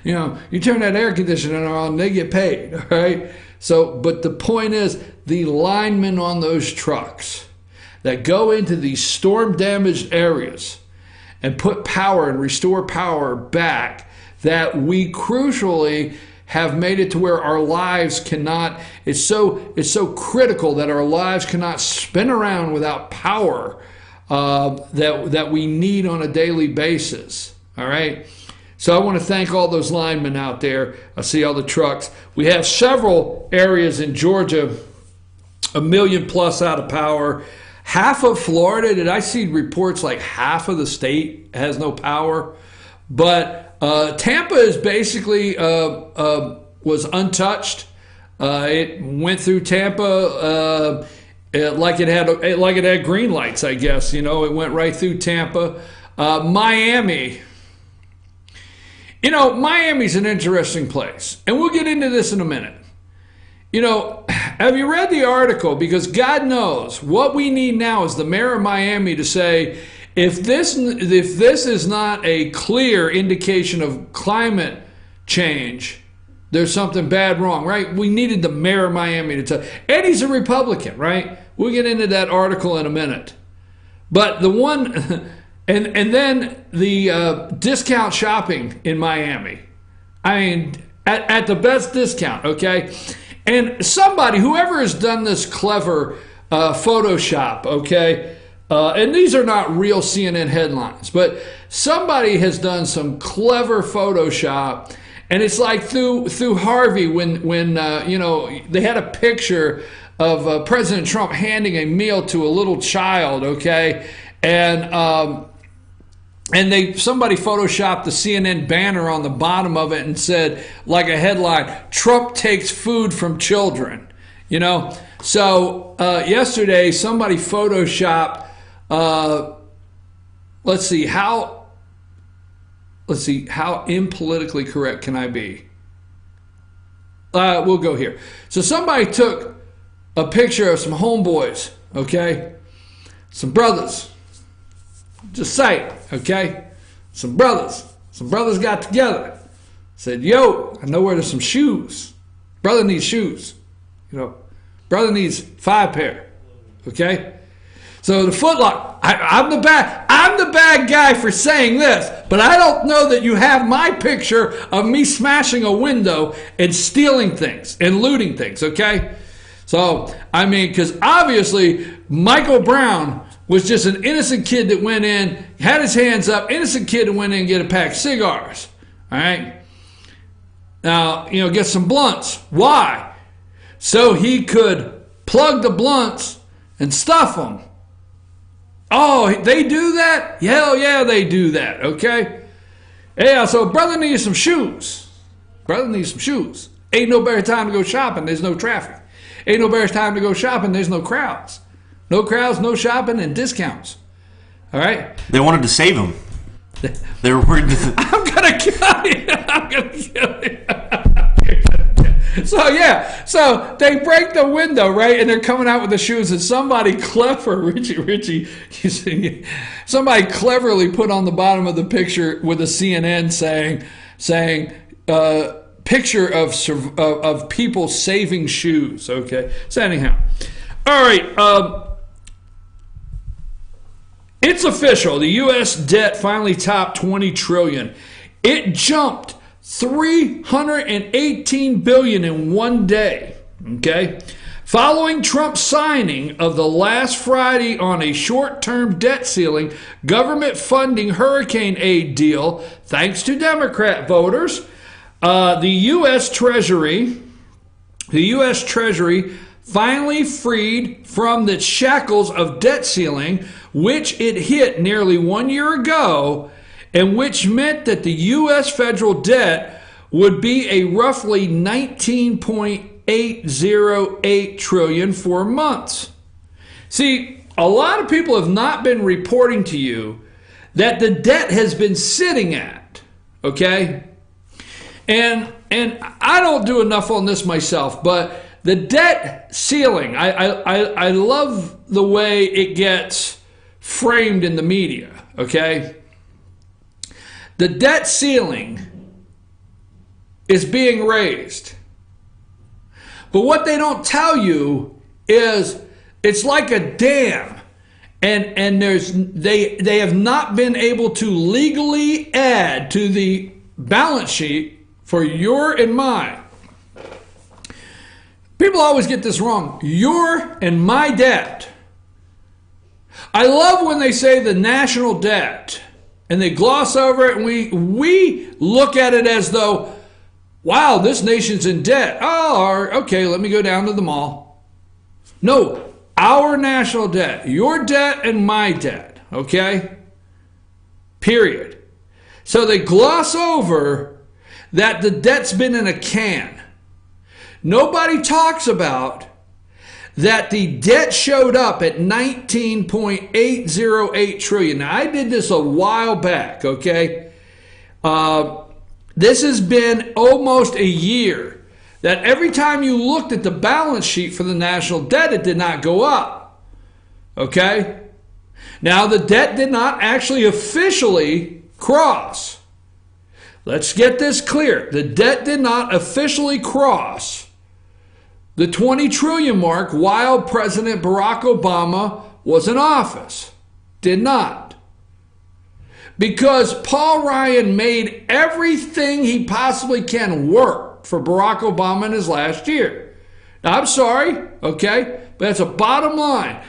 You turn that air conditioner on, they get paid, all right? So, but the point is, the linemen on those trucks that go into these storm-damaged areas and put power and restore power back, that we crucially have made it to where our lives cannot, it's so critical that our lives cannot spin around without power that we need on a daily basis, all right? So I want to thank all those linemen out there. I see all the trucks. We have several areas in Georgia, 1 million plus out of power. Half of Florida, did I see reports like half of the state has no power? But Tampa is basically was untouched. It went through Tampa like it had green lights, I guess. It went right through Tampa. Miami. Miami's an interesting place, and we'll get into this in a minute. Have you read the article? Because God knows what we need now is the mayor of Miami to say, if this is not a clear indication of climate change, there's something bad wrong, right? We needed the mayor of Miami to tell. And he's a Republican, right? We'll get into that article in a minute. But the one, and then the discount shopping in Miami. I mean, at the best discount, okay? And whoever has done this clever Photoshop, okay, and these are not real CNN headlines, but somebody has done some clever Photoshop, and it's like through Harvey when they had a picture of President Trump handing a meal to a little child, okay, and somebody photoshopped the CNN banner on the bottom of it and said, like a headline, Trump takes food from children. So yesterday somebody photoshopped, let's see, how impolitically correct can I be? We'll go here. So somebody took a picture of some homeboys, okay? Some brothers. Just say it, okay? Some brothers got together. Said, yo, I know where there's some shoes. Brother needs shoes. Brother needs 5 pair, okay? So the Foot Locker, I'm the bad guy for saying this, but I don't know that you have my picture of me smashing a window and stealing things and looting things, okay? So, because obviously Michael Brown was just an innocent kid that went in, had his hands up, innocent kid that went in and get a pack of cigars. All right? Now, get some blunts. Why? So he could plug the blunts and stuff them. Oh, they do that? Hell yeah, they do that, okay? Yeah, so brother needs some shoes. Ain't no better time to go shopping, there's no traffic. Ain't no better time to go shopping, there's no crowds. No crowds, no shopping, and discounts. All right?
They wanted to save them. They were worried.
I'm going to kill you. I'm going to kill you. So they break the window, right? And they're coming out with the shoes, and somebody clever, Richie, somebody cleverly put on the bottom of the picture with a CNN saying picture of people saving shoes. Okay. So anyhow, all right. It's official. The U.S. debt finally topped $20 trillion. It jumped $318 billion in one day. Okay, following Trump's signing of the last Friday on a short-term debt ceiling, government funding hurricane aid deal, thanks to Democrat voters, the U.S. Treasury finally freed from the shackles of debt ceiling, which it hit nearly 1 year ago, and which meant that the U.S. federal debt would be a roughly $19.808 trillion for months. See, a lot of people have not been reporting to you that the debt has been sitting at, okay? And I don't do enough on this myself, but the debt ceiling, I love the way it gets framed in the media, okay? The debt ceiling is being raised. But what they don't tell you is it's like a dam, and they have not been able to legally add to the balance sheet for your and mine. People always get this wrong. Your and my debt. I love when they say the national debt and they gloss over it, and we look at it as though, wow, this nation's in debt. Oh, okay, let me go down to the mall. No, our national debt, your debt and my debt, okay? Period. So they gloss over that the debt's been in a can. Nobody talks about that the debt showed up at $19.808 trillion. Now, I did this a while back, okay? This has been almost a year that every time you looked at the balance sheet for the national debt, it did not go up, okay? Now, the debt did not actually officially cross. Let's get this clear. The debt did not officially cross the 20 trillion mark while President Barack Obama was in office. Did not. Because Paul Ryan made everything he possibly can work for Barack Obama in his last year. Now, I'm sorry, okay, but that's a bottom line.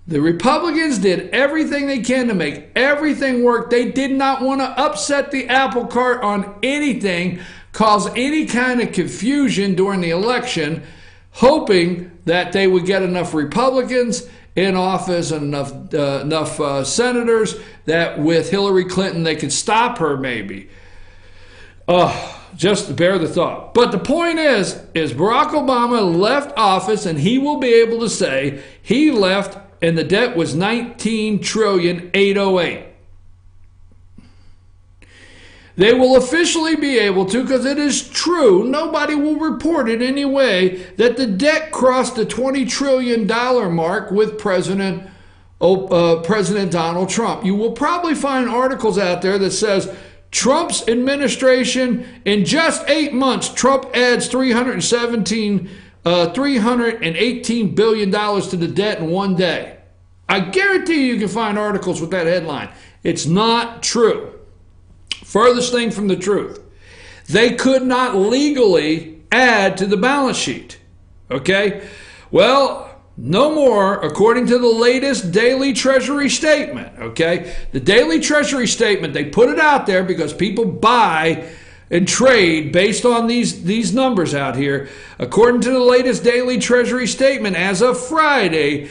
The Republicans did everything they can to make everything work. They did not want to upset the apple cart on anything, cause any kind of confusion during the election, hoping that they would get enough Republicans in office and enough senators that with Hillary Clinton they could stop her maybe. Just bear the thought. But the point is Barack Obama left office, and he will be able to say he left and the debt was $19.808 trillion. They will officially be able to, because it is true, nobody will report it anyway, that the debt crossed the $20 trillion mark with President Donald Trump. You will probably find articles out there that says Trump's administration, in just 8 months, Trump adds $318 billion to the debt in one day. I guarantee you can find articles with that headline. It's not true. Furthest thing from the truth. They could not legally add to the balance sheet. Okay? Well, no more, according to the latest daily Treasury statement. Okay? The daily Treasury statement, they put it out there because people buy and trade based on these numbers out here. According to the latest daily Treasury statement, as of Friday,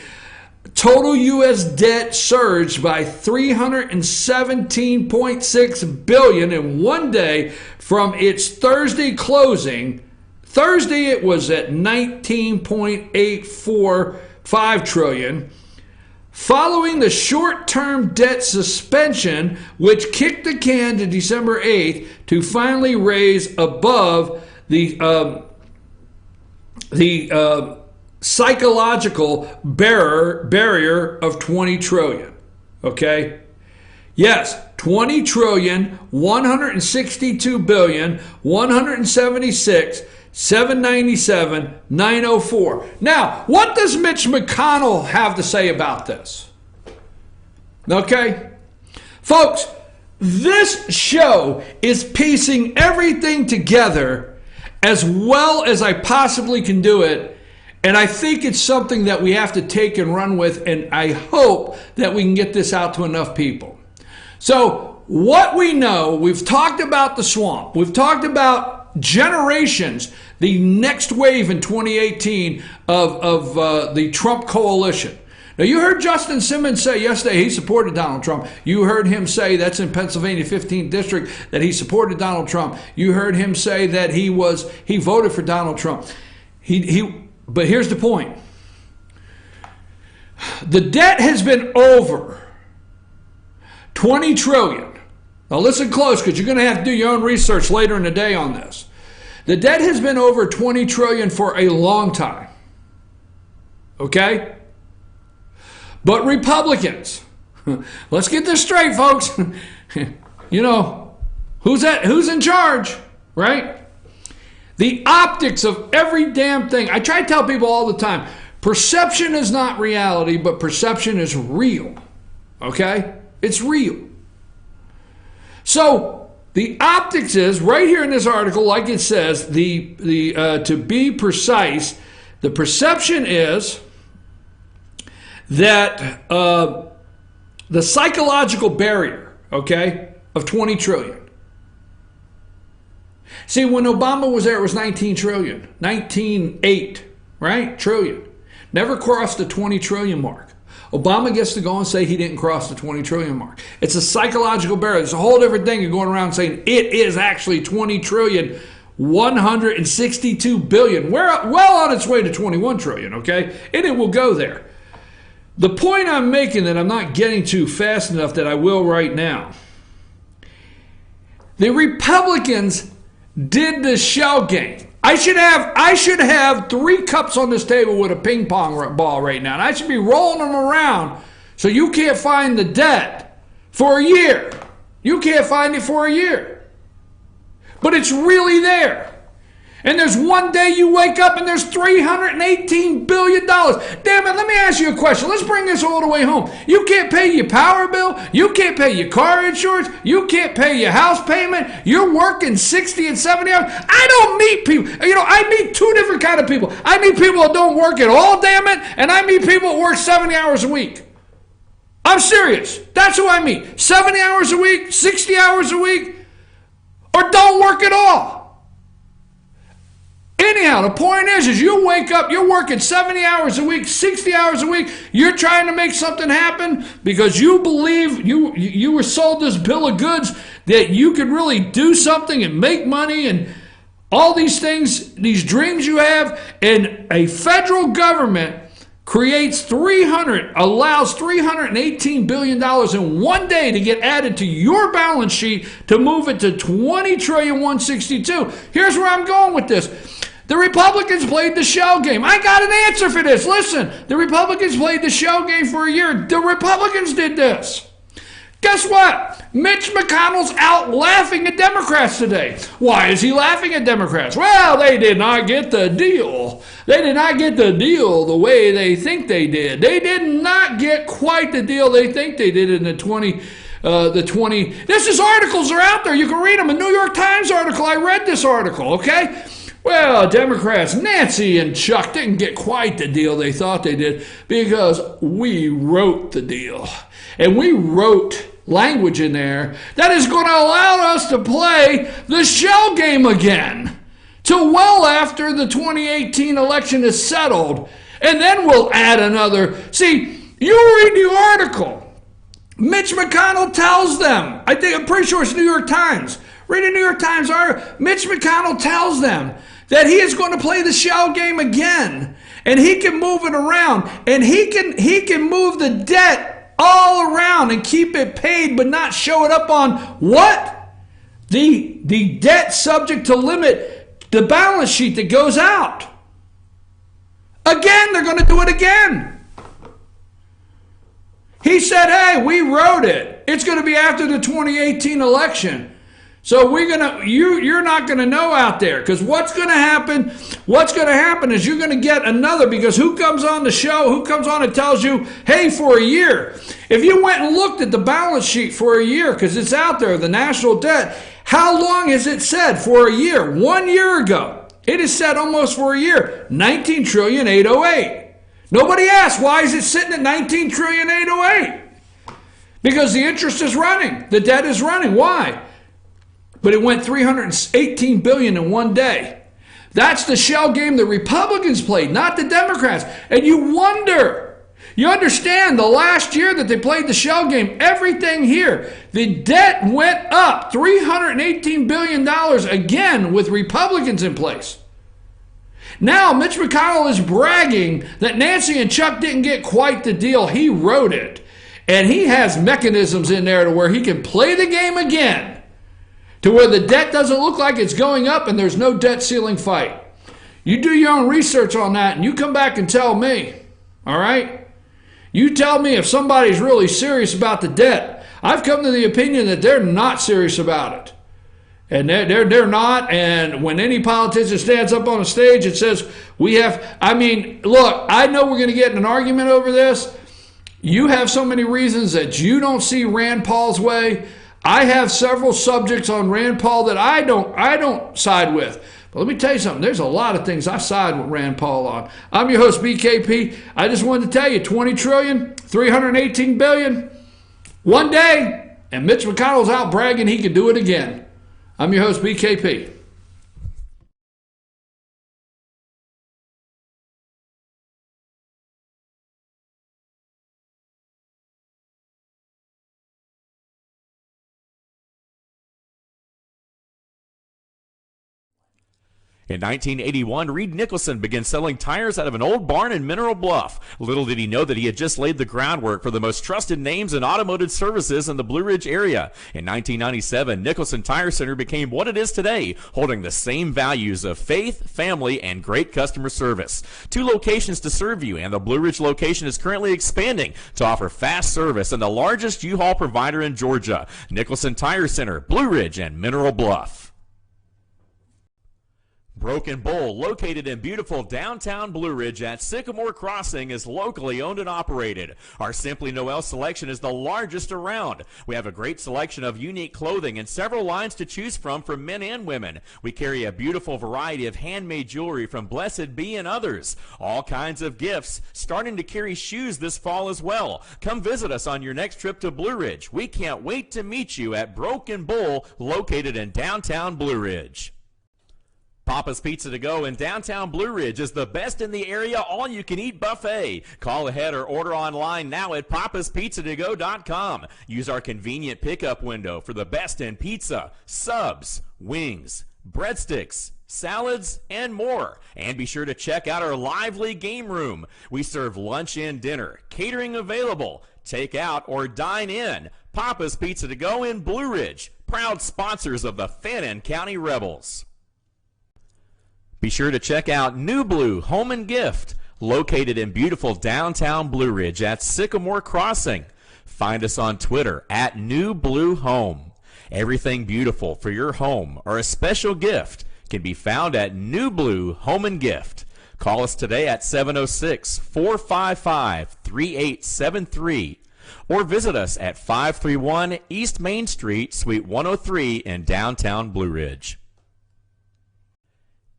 total U.S. debt surged by $317.6 billion in one day from its Thursday closing. Thursday it was at $19.845 trillion. following the short-term debt suspension, which kicked the can to December 8th to finally raise above the psychological barrier of 20 trillion. Okay? Yes, 20 trillion, 162 billion, 176, 797, 904. Now, what does Mitch McConnell have to say about this? Okay? Folks, this show is piecing everything together as well as I possibly can do it. And I think it's something that we have to take and run with. And I hope that we can get this out to enough people. So what we know, we've talked about the swamp. We've talked about generations, the next wave in 2018 of the Trump coalition. Now, you heard Justin Simmons say yesterday he supported Donald Trump. You heard him say, that's in Pennsylvania 15th District, that he supported Donald Trump. You heard him say that he voted for Donald Trump. But here's the point. The debt has been over 20 trillion. Now listen close, because you're going to have to do your own research later in the day on this. The debt has been over 20 trillion for a long time. Okay? But Republicans, let's get this straight, folks. You know, who's in charge, right? The optics of every damn thing. I try to tell people all the time, perception is not reality, but perception is real. Okay? It's real. So the optics is right here in this article, like it says, to be precise, the perception is that the psychological barrier, okay, of 20 trillion. See, when Obama was there, it was 19 trillion, 19.8, right? Trillion. Never crossed the 20 trillion mark. Obama gets to go and say he didn't cross the 20 trillion mark. It's a psychological barrier. It's a whole different thing than going around saying it is actually 20 trillion, 162 billion. We're well on its way to 21 trillion, okay? And it will go there. The point I'm making that I'm not getting to fast enough that I will right now. The Republicans did the shell game. I should have 3 cups on this table with a ping pong ball right now, and I should be rolling them around so you can't find the debt for a year. You can't find it for a year. But it's really there. And there's one day you wake up and there's $318 billion. Damn it, let me ask you a question. Let's bring this all the way home. You can't pay your power bill. You can't pay your car insurance. You can't pay your house payment. You're working 60 and 70 hours. I don't meet people. You know, I meet 2 different kind of people. I meet people that don't work at all, damn it. And I meet people that work 70 hours a week. I'm serious. That's who I meet. 70 hours a week, 60 hours a week, or don't work at all. Anyhow, the point is you wake up, you're working 70 hours a week, 60 hours a week, you're trying to make something happen because you believe you were sold this bill of goods that you could really do something and make money and all these things, these dreams you have, and a federal government allows $318 billion in one day to get added to your balance sheet to move it to 20 trillion 162. Here's where I'm going with this. The Republicans played the shell game. I got an answer for this. Listen, the Republicans played the shell game for a year. The Republicans did this. Guess what? Mitch McConnell's out laughing at Democrats today. Why is he laughing at Democrats? Well, they did not get the deal. They did not get the deal the way they think they did. They did not get quite the deal they think they did in the 20. This is articles are out there. You can read them. A New York Times article. I read this article, okay? Well, Democrats, Nancy and Chuck didn't get quite the deal they thought they did because we wrote the deal. And we wrote language in there that is going to allow us to play the shell game again till well after the 2018 election is settled. And then we'll add another. See, you read the article. Mitch McConnell tells them, I'm pretty sure it's New York Times. Read the New York Times article. Mitch McConnell tells them that he is going to play the shell game again, and he can move it around, and he can move the debt all around and keep it paid, but not show it up on what? The debt subject to limit, the balance sheet that goes out. Again, they're going to do it again. He said, hey, we wrote it. It's going to be after the 2018 election. So you're not going to know out there, because what's going to happen is you're going to get another, because who comes on the show, who comes on and tells you, hey, for a year, if you went and looked at the balance sheet for a year, because it's out there, the national debt, how long has it said for a year? 1 year ago, it is said almost for a year, 19,808,000,000. Nobody asked, why is it sitting at 19,808,000,000? Because the interest is running, the debt is running. Why? But it went $318 billion in one day. That's the shell game the Republicans played, not the Democrats. And you wonder, you understand the last year that they played the shell game, everything here, the debt went up $318 billion again with Republicans in place. Now Mitch McConnell is bragging that Nancy and Chuck didn't get quite the deal. He wrote it. And he has mechanisms in there to where he can play the game again, to where the debt doesn't look like it's going up and there's no debt ceiling fight. You do your own research on that and you come back and tell me, all right? You tell me if somebody's really serious about the debt. I've come to the opinion that they're not serious about it. And they're not, and when any politician stands up on a stage and says, look, I know we're going to get in an argument over this. You have so many reasons that you don't see Rand Paul's way. I have several subjects on Rand Paul that I don't side with. But let me tell you something. There's a lot of things I side with Rand Paul on. I'm your host, BKP. I just wanted to tell you, 20 trillion, 318 billion, one day, and Mitch McConnell's out bragging he could do it again. I'm your host, BKP.
In 1981, Reed Nicholson began selling tires out of an old barn in Mineral Bluff. Little did he know that he had just laid the groundwork for the most trusted names in automotive services in the Blue Ridge area. In 1997, Nicholson Tire Center became what it is today, holding the same values of faith, family, and great customer service. 2 locations to serve you, and the Blue Ridge location is currently expanding to offer fast service and the largest U-Haul provider in Georgia. Nicholson Tire Center, Blue Ridge, and Mineral Bluff. Broken Bull, located in beautiful downtown Blue Ridge at Sycamore Crossing, is locally owned and operated. Our Simply Noel selection is the largest around. We have a great selection of unique clothing and several lines to choose from for men and women. We carry a beautiful variety of handmade jewelry from Blessed Be and others. All kinds of gifts, starting to carry shoes this fall as well. Come visit us on your next trip to Blue Ridge. We can't wait to meet you at Broken Bull, located in downtown Blue Ridge. Papa's Pizza to Go in downtown Blue Ridge is the best in the area all-you-can-eat buffet. Call ahead or order online now at papaspizzatogo.com. Use our convenient pickup window for the best in pizza, subs, wings, breadsticks, salads, and more. And be sure to check out our lively game room. We serve lunch and dinner, catering available, take out or dine in. Papa's Pizza to Go in Blue Ridge, proud sponsors of the Fannin County Rebels. Be sure to check out New Blue Home and Gift, located in beautiful downtown Blue Ridge at Sycamore Crossing. Find us on Twitter at New Blue Home. Everything beautiful for your home or a special gift can be found at New Blue Home and Gift. Call us today at 706-455-3873 or visit us at 531 East Main Street, Suite 103 in downtown Blue Ridge.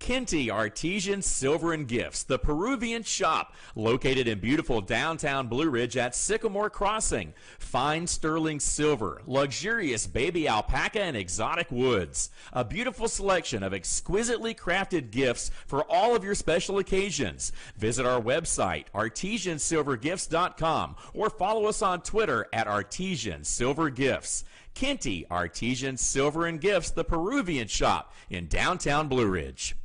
Kinty Artesian Silver and Gifts, the Peruvian shop, located in beautiful downtown Blue Ridge at Sycamore Crossing. Fine sterling silver, luxurious baby alpaca, and exotic woods. A beautiful selection of exquisitely crafted gifts for all of your special occasions. Visit our website, artesiansilvergifts.com, or follow us on Twitter at Artesian Silver Gifts. Kinty Artesian Silver and Gifts, the Peruvian shop in downtown Blue Ridge.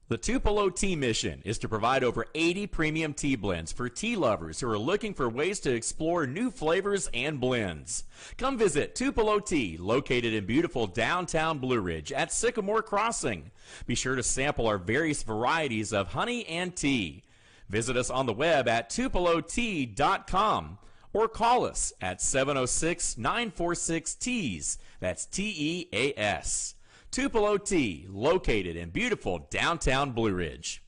The Tupelo Tea mission is to provide over 80 premium tea blends for tea lovers who are looking for ways to explore new flavors and blends. Come visit Tupelo Tea, located in beautiful downtown Blue Ridge at Sycamore Crossing. Be sure to sample our various varieties of honey and tea. Visit us on the web at tupelotea.com or call us at 706-946-TEAS. That's TEAS. Tupelo Tea, located in beautiful downtown Blue Ridge.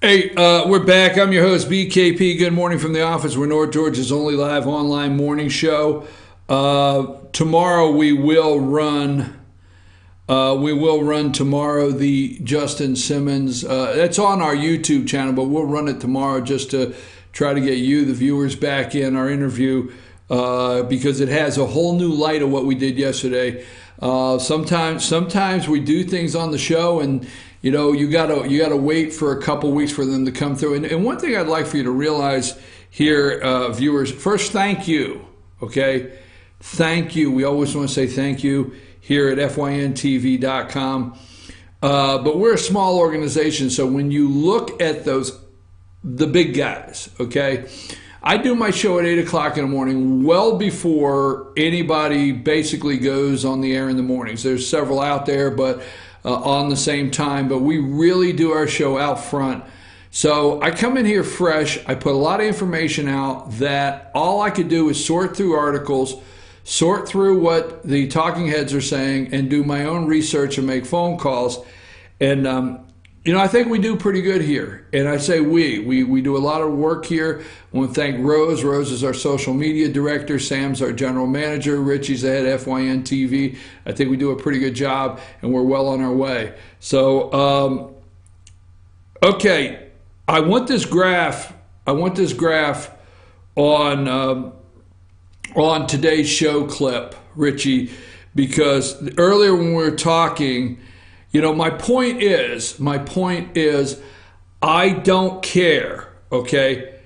Hey, we're back. I'm your host, BKP. Good morning from the office. We're North Georgia's only live online morning show. Tomorrow we will run tomorrow the Justin Simmons. It's on our YouTube channel, but we'll run it tomorrow just to try to get you, the viewers, back in our interview because it has a whole new light of what we did yesterday. Sometimes we do things on the show and you know, you gotta wait for a couple weeks for them to come through. And one thing I'd like for you to realize here, viewers, first, thank you, okay? Thank you. We always want to say thank you here at fyntv.com. But we're a small organization, so when you look at the big guys, okay? I do my show at 8 o'clock in the morning, well before anybody basically goes on the air in the mornings. There's several out there, but on the same time, but we really do our show out front. So I come in here fresh. I put a lot of information out that all I could do is sort through articles, sort through what the talking heads are saying, and do my own research and make phone calls. And you know, I think we do pretty good here. And I say we do a lot of work here. I want to thank Rose. Rose is our social media director. Sam's our general manager. Richie's the head of FYN TV. I think we do a pretty good job, and we're well on our way. So, okay, I want this graph on today's show clip, Richie, because earlier when we were talking, you know, my point is, I don't care, okay?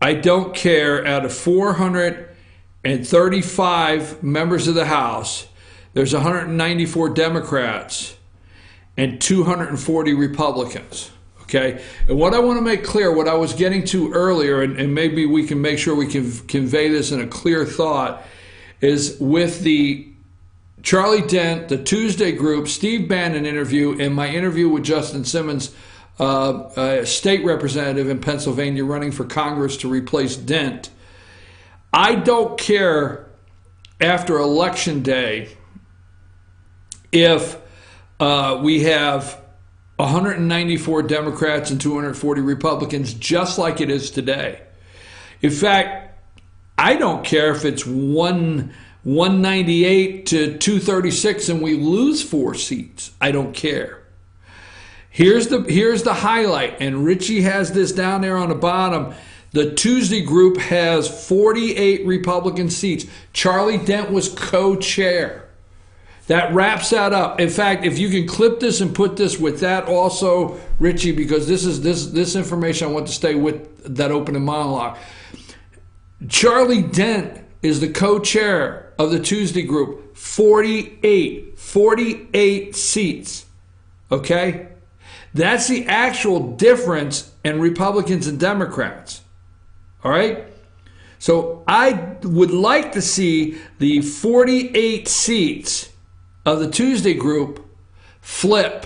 I don't care. Out of 435 members of the House, there's 194 Democrats and 240 Republicans, okay? And what I want to make clear, what I was getting to earlier, and maybe we can make sure we can convey this in a clear thought, is with the Charlie Dent, the Tuesday Group, Steve Bannon interview, and my interview with Justin Simmons, state representative in Pennsylvania running for Congress to replace Dent. I don't care after Election Day if we have 194 Democrats and 240 Republicans, just like it is today. In fact, I don't care if it's 198 to 236 and we lose 4 seats. I don't care. Here's the highlight, and Richie has this down there on the bottom. The Tuesday Group has 48 Republican seats. Charlie Dent was co-chair. That wraps that up. In fact, if you can clip this and put this with that also, Richie, because this information I want to stay with that opening monologue. Charlie Dent is the co-chair of the Tuesday Group. 48 seats. Okay? That's the actual difference in Republicans and Democrats. All right? So I would like to see the 48 seats of the Tuesday Group flip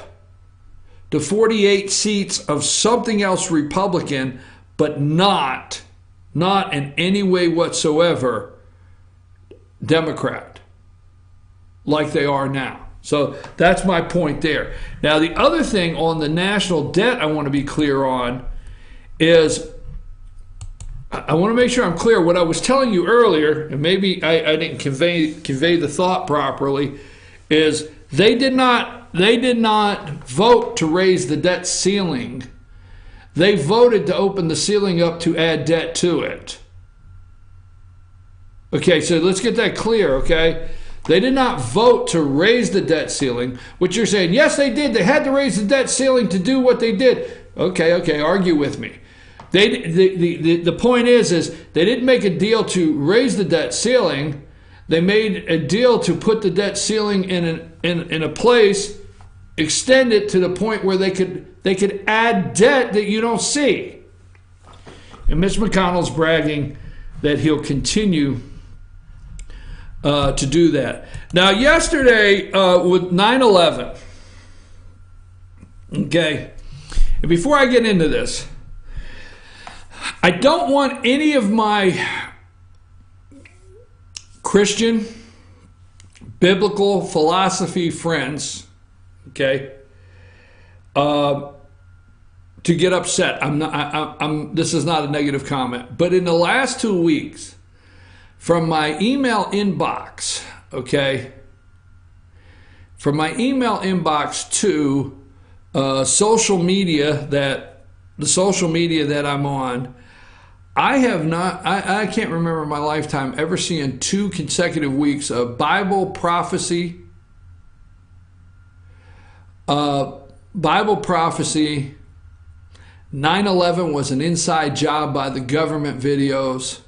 to 48 seats of something else Republican, but not in any way whatsoever Democrat, like they are now. So that's my point there. Now, the other thing on the national debt I want to be clear on is, I want to make sure I'm clear. What I was telling you earlier, and maybe I didn't convey the thought properly, is they did not vote to raise the debt ceiling. They voted to open the ceiling up to add debt to it. Okay, so let's get that clear, okay? They did not vote to raise the debt ceiling, which you're saying, yes, they did. They had to raise the debt ceiling to do what they did. Okay, argue with me. The point is they didn't make a deal to raise the debt ceiling. They made a deal to put the debt ceiling in a place, extend it to the point where they could add debt that you don't see. And Mitch McConnell's bragging that he'll continue to do that. Now, yesterday with 9/11, okay, and before I get into this, I don't want any of my Christian, biblical philosophy friends, okay, to get upset. This is not a negative comment, but in the last 2 weeks, from my email inbox, okay, from my email inbox to the social media that I'm on, I can't remember in my lifetime ever seeing 2 consecutive weeks of Bible prophecy, 9/11 was an inside job by the government videos.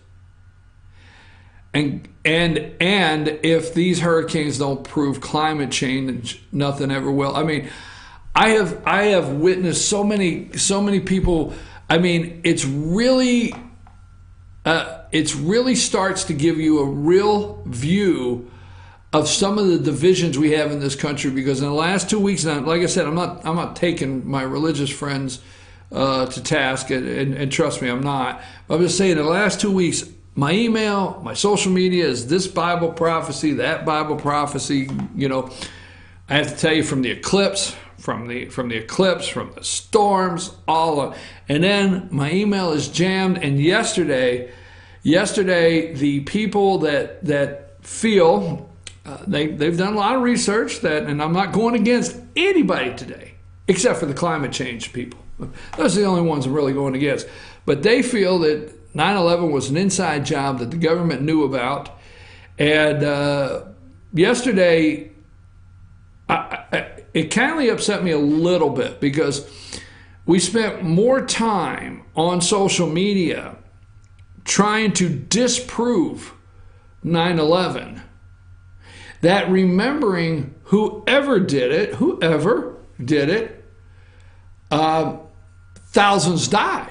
And if these hurricanes don't prove climate change, nothing ever will. I mean, I have witnessed so many people. I mean, it really starts to give you a real view of some of the divisions we have in this country. Because in the last 2 weeks, and like I said, I'm not taking my religious friends to task, and trust me, I'm not. I'm just saying, in the last 2 weeks, my email, my social media is this Bible prophecy, that Bible prophecy. You know, I have to tell you, from the eclipse, from the storms, and then my email is jammed. And yesterday, the people that feel they've done a lot of research and I'm not going against anybody today, except for the climate change people. Those are the only ones I'm really going against. But they feel that 9/11 was an inside job that the government knew about. And yesterday, it kindly upset me a little bit, because we spent more time on social media trying to disprove 9/11 that remembering whoever did it, thousands died.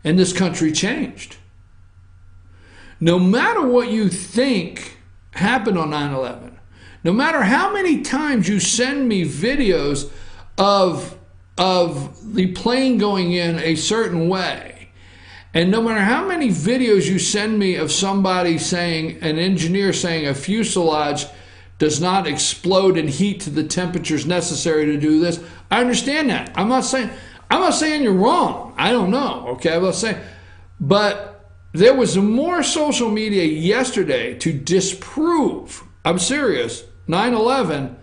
And this country changed. No matter what you think happened on 9/11, no matter how many times you send me videos of the plane going in a certain way, and no matter how many videos you send me of somebody saying, an engineer saying a fuselage does not explode in heat to the temperatures necessary to do this, I understand that. I'm not saying you're wrong. I don't know. Okay, I'm not saying, but there was more social media yesterday to disprove, I'm serious, 9/11,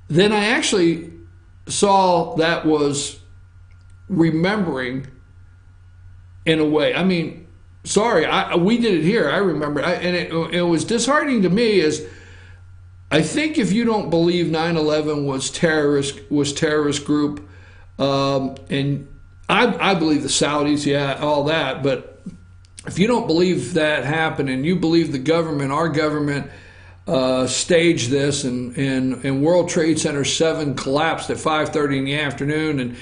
than I actually saw that was remembering in a way. I mean, sorry, we did it here. I remember, and it was disheartening to me. Is I think if you don't believe 9/11 was terrorist group. And I believe the Saudis, yeah, all that. But if you don't believe that happened, and you believe our government staged this, and World Trade Center 7 collapsed at 5:30 in the afternoon,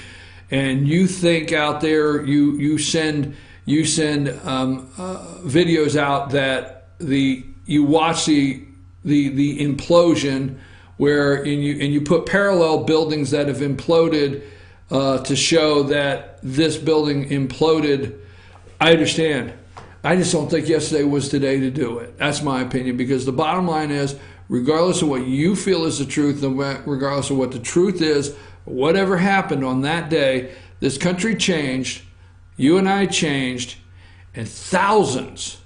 and you think out there you send videos out that you watch the implosion, where you put parallel buildings that have imploded. To show that this building imploded. I understand. I just don't think yesterday was today to do it. That's my opinion, because the bottom line is, regardless of what you feel is the truth, regardless of what the truth is, whatever happened on that day, this country changed, you and I changed, and thousands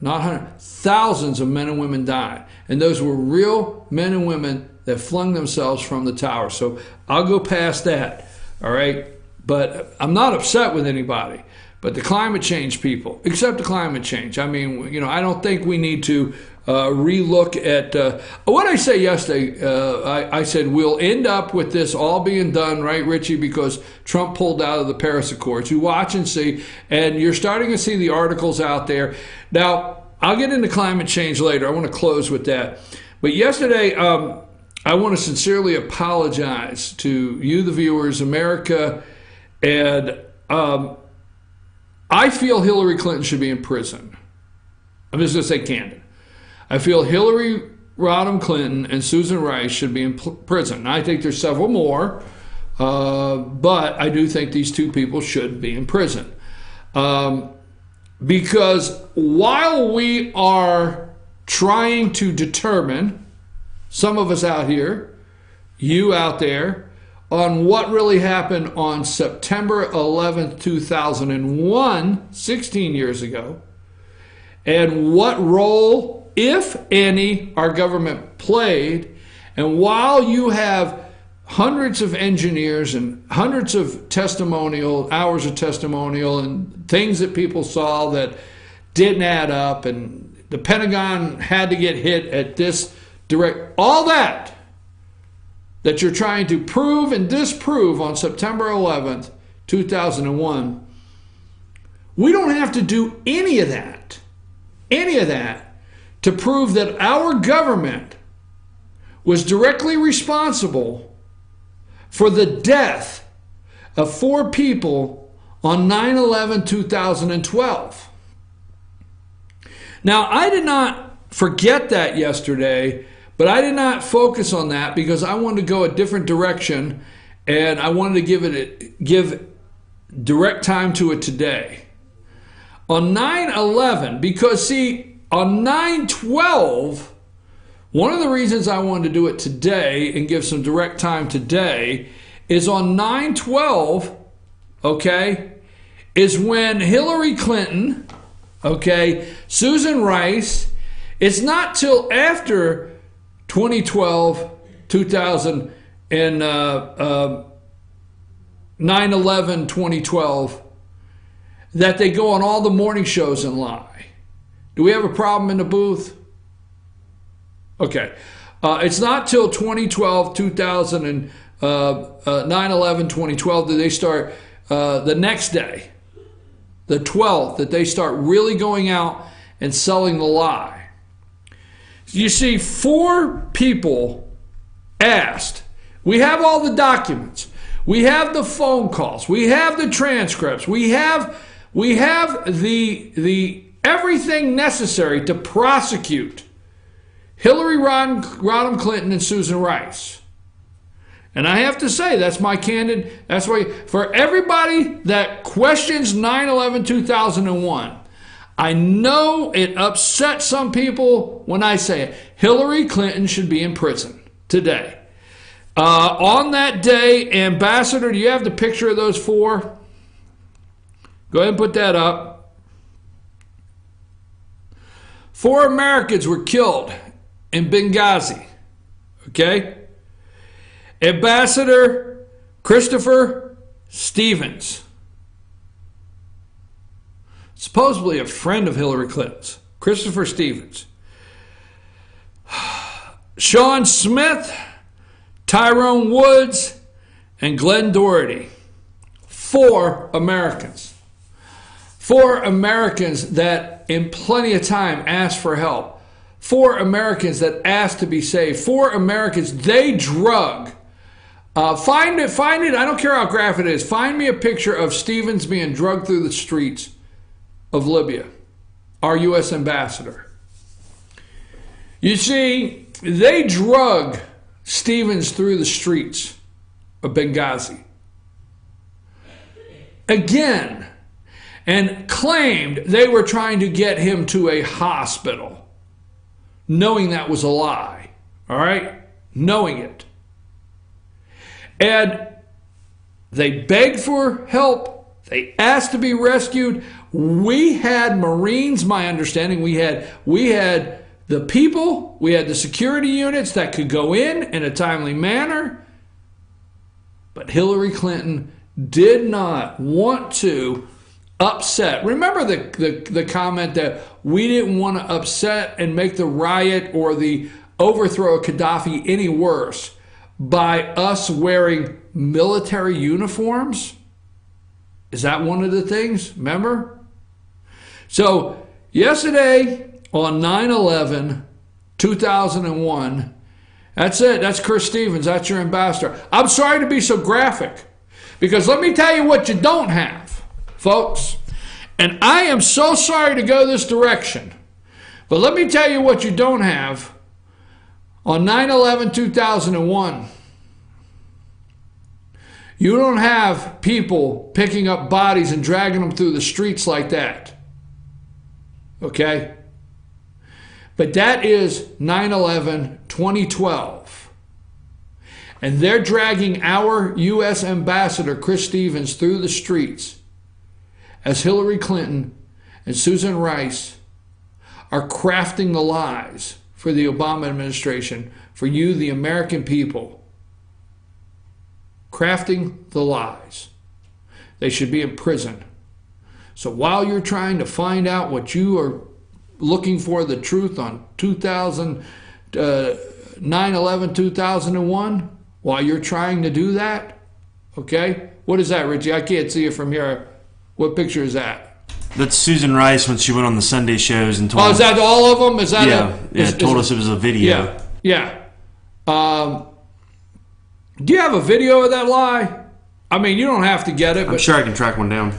not hundreds, thousands of men and women died. And those were real men and women that flung themselves from the tower. So I'll go past that, all right? But I'm not upset with anybody. But the climate change people, except the climate change. I mean, you know, I don't think we need to relook at what I say yesterday. I said we'll end up with this all being done, right, Richie? Because Trump pulled out of the Paris Accords. You watch and see, and you're starting to see the articles out there. Now, I'll get into climate change later. I want to close with that. But yesterday, I want to sincerely apologize to you, the viewers, America, and I feel Hillary Clinton should be in prison. I'm just going to say candid. I feel Hillary Rodham Clinton and Susan Rice should be in prison. I think there's several more, but I do think these two people should be in prison. Because while we are trying to determine, some of us out here, you out there, on what really happened on September 11th, 2001, 16 years ago, and what role, if any, our government played. And while you have hundreds of engineers and hundreds of testimonial, hours of testimonial, and things that people saw that didn't add up, and the Pentagon had to get hit at this direct, all that you're trying to prove and disprove on September 11th, 2001, we don't have to do any of that to prove that our government was directly responsible for the death of 4 people on 9/11/2012. Now, I did not forget that yesterday, but I did not focus on that because I wanted to go a different direction, and I wanted to give direct time to it today. On 9/11, because see, on 9/12, one of the reasons I wanted to do it today and give some direct time today is on 9/12, okay, is when Hillary Clinton, okay, Susan Rice, it's not till after 2012, 2000, and 9/11, 2012, that they go on all the morning shows and lie. Do we have a problem in the booth? Okay. It's not till 2012, 2000, and 9/11, 2012 that they start, the next day, the 12th, that they start really going out and selling the lie. You see, 4 people asked. We have all the documents. We have the phone calls. We have the transcripts. We have the everything necessary to prosecute Hillary Rodham Clinton and Susan Rice. And I have to say, that's my candid, that's why, for everybody that questions 9/11/2001, I know it upsets some people when I say it. Hillary Clinton should be in prison today. On that day, Ambassador, do you have the picture of those 4? Go ahead and put that up. 4 Americans were killed in Benghazi. Okay? Ambassador Christopher Stevens, supposedly a friend of Hillary Clinton's, Christopher Stevens. Sean Smith, Tyrone Woods, and Glenn Doherty. 4 Americans. 4 Americans that in plenty of time asked for help. 4 Americans that asked to be saved. 4 Americans they drug. Find it. I don't care how graphic it is. Find me a picture of Stevens being drugged through the streets of Libya, our U.S. ambassador. You see, they drug Stevens through the streets of Benghazi again and claimed they were trying to get him to a hospital, knowing that was a lie. All right? Knowing it. And they begged for help. They asked to be rescued. we had Marines, my understanding, we had the people, we had the security units that could go in a timely manner, but Hillary Clinton did not want to upset. Remember the comment that we didn't want to upset and make the riot or the overthrow of Gaddafi any worse by us wearing military uniforms? Is that one of the things? Remember? So yesterday on 9/11/2001, that's it. That's Chris Stevens. That's your ambassador. I'm sorry to be so graphic, because let me tell you what you don't have, folks. And I am so sorry to go this direction, but let me tell you what you don't have on 9/11/2001. You don't have people picking up bodies and dragging them through the streets like that. Okay? But that is 9/11/2012. And they're dragging our U.S. ambassador, Chris Stevens, through the streets as Hillary Clinton and Susan Rice are crafting the lies for the Obama administration, for you, the American people. Crafting the lies. They should be in prison. So while you're trying to find out what you are looking for, the truth on 9/11/2001, while you're trying to do that, okay? What is that, Richie? I can't see it from here. What picture is that?
That's Susan Rice when she went on the Sunday shows and told
is that all of them? Is that
told us it was a video.
Yeah. Do you have a video of that lie? I mean, you don't have to get it.
I'm sure I can track one down.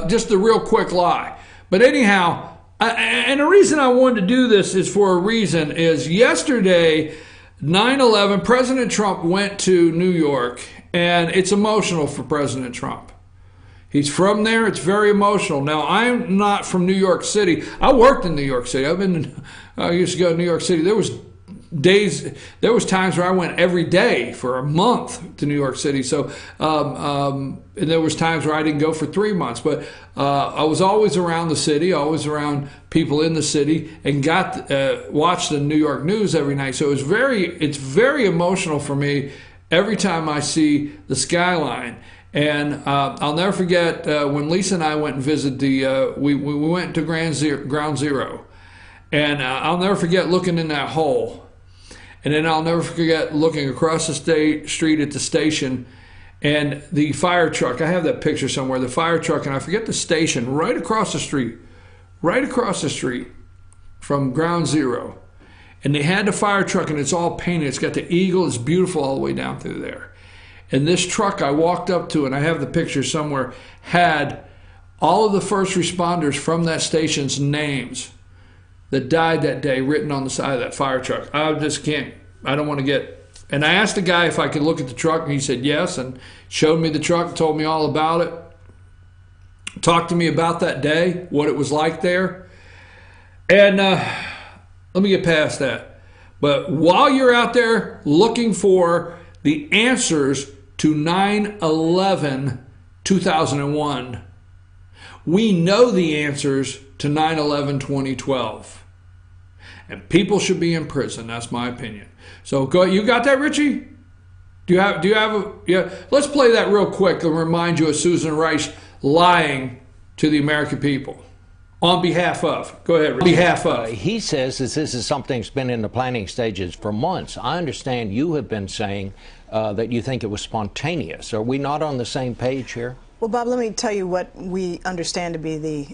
Just a real quick lie. But anyhow, and the reason I wanted to do this is for a reason, is yesterday, 9/11, President Trump went to New York, and it's emotional for President Trump. He's from there. It's very emotional. Now, I'm not from New York City. I worked in New York City. I used to go to New York City. There was times where I went every day for a month to New York City. So, and there was times where I didn't go for 3 months. But I was always around the city, always around people in the city, and watched the New York news every night. So it's very emotional for me every time I see the skyline. And I'll never forget when Lisa and I went and visited we went to Ground Zero. And I'll never forget looking in that hole. And then I'll never forget looking across the street at the station and the fire truck. I have that picture somewhere. The fire truck, and I forget the station, right across the street from Ground Zero. And they had the fire truck, and it's all painted. It's got the eagle. It's beautiful all the way down through there. And this truck I walked up to, and I have the picture somewhere, had all of the first responders from that station's names that died that day written on the side of that fire truck. I don't want to get... And I asked the guy if I could look at the truck, and he said yes, and showed me the truck, told me all about it, talked to me about that day, what it was like there. And let me get past that. But while you're out there looking for the answers to 9/11/2001, we know the answers to 9/11/2012. And people should be in prison. That's my opinion. So go. You got that, Richie? Do you have yeah? Let's play that real quick and remind you of Susan Rice lying to the American people on behalf of. Go ahead, Richie. On behalf of.
He says that this is something that's been in the planning stages for months. I understand you have been saying that you think it was spontaneous. Are we not on the same page here?
Well, Bob, let me tell you what we understand to be the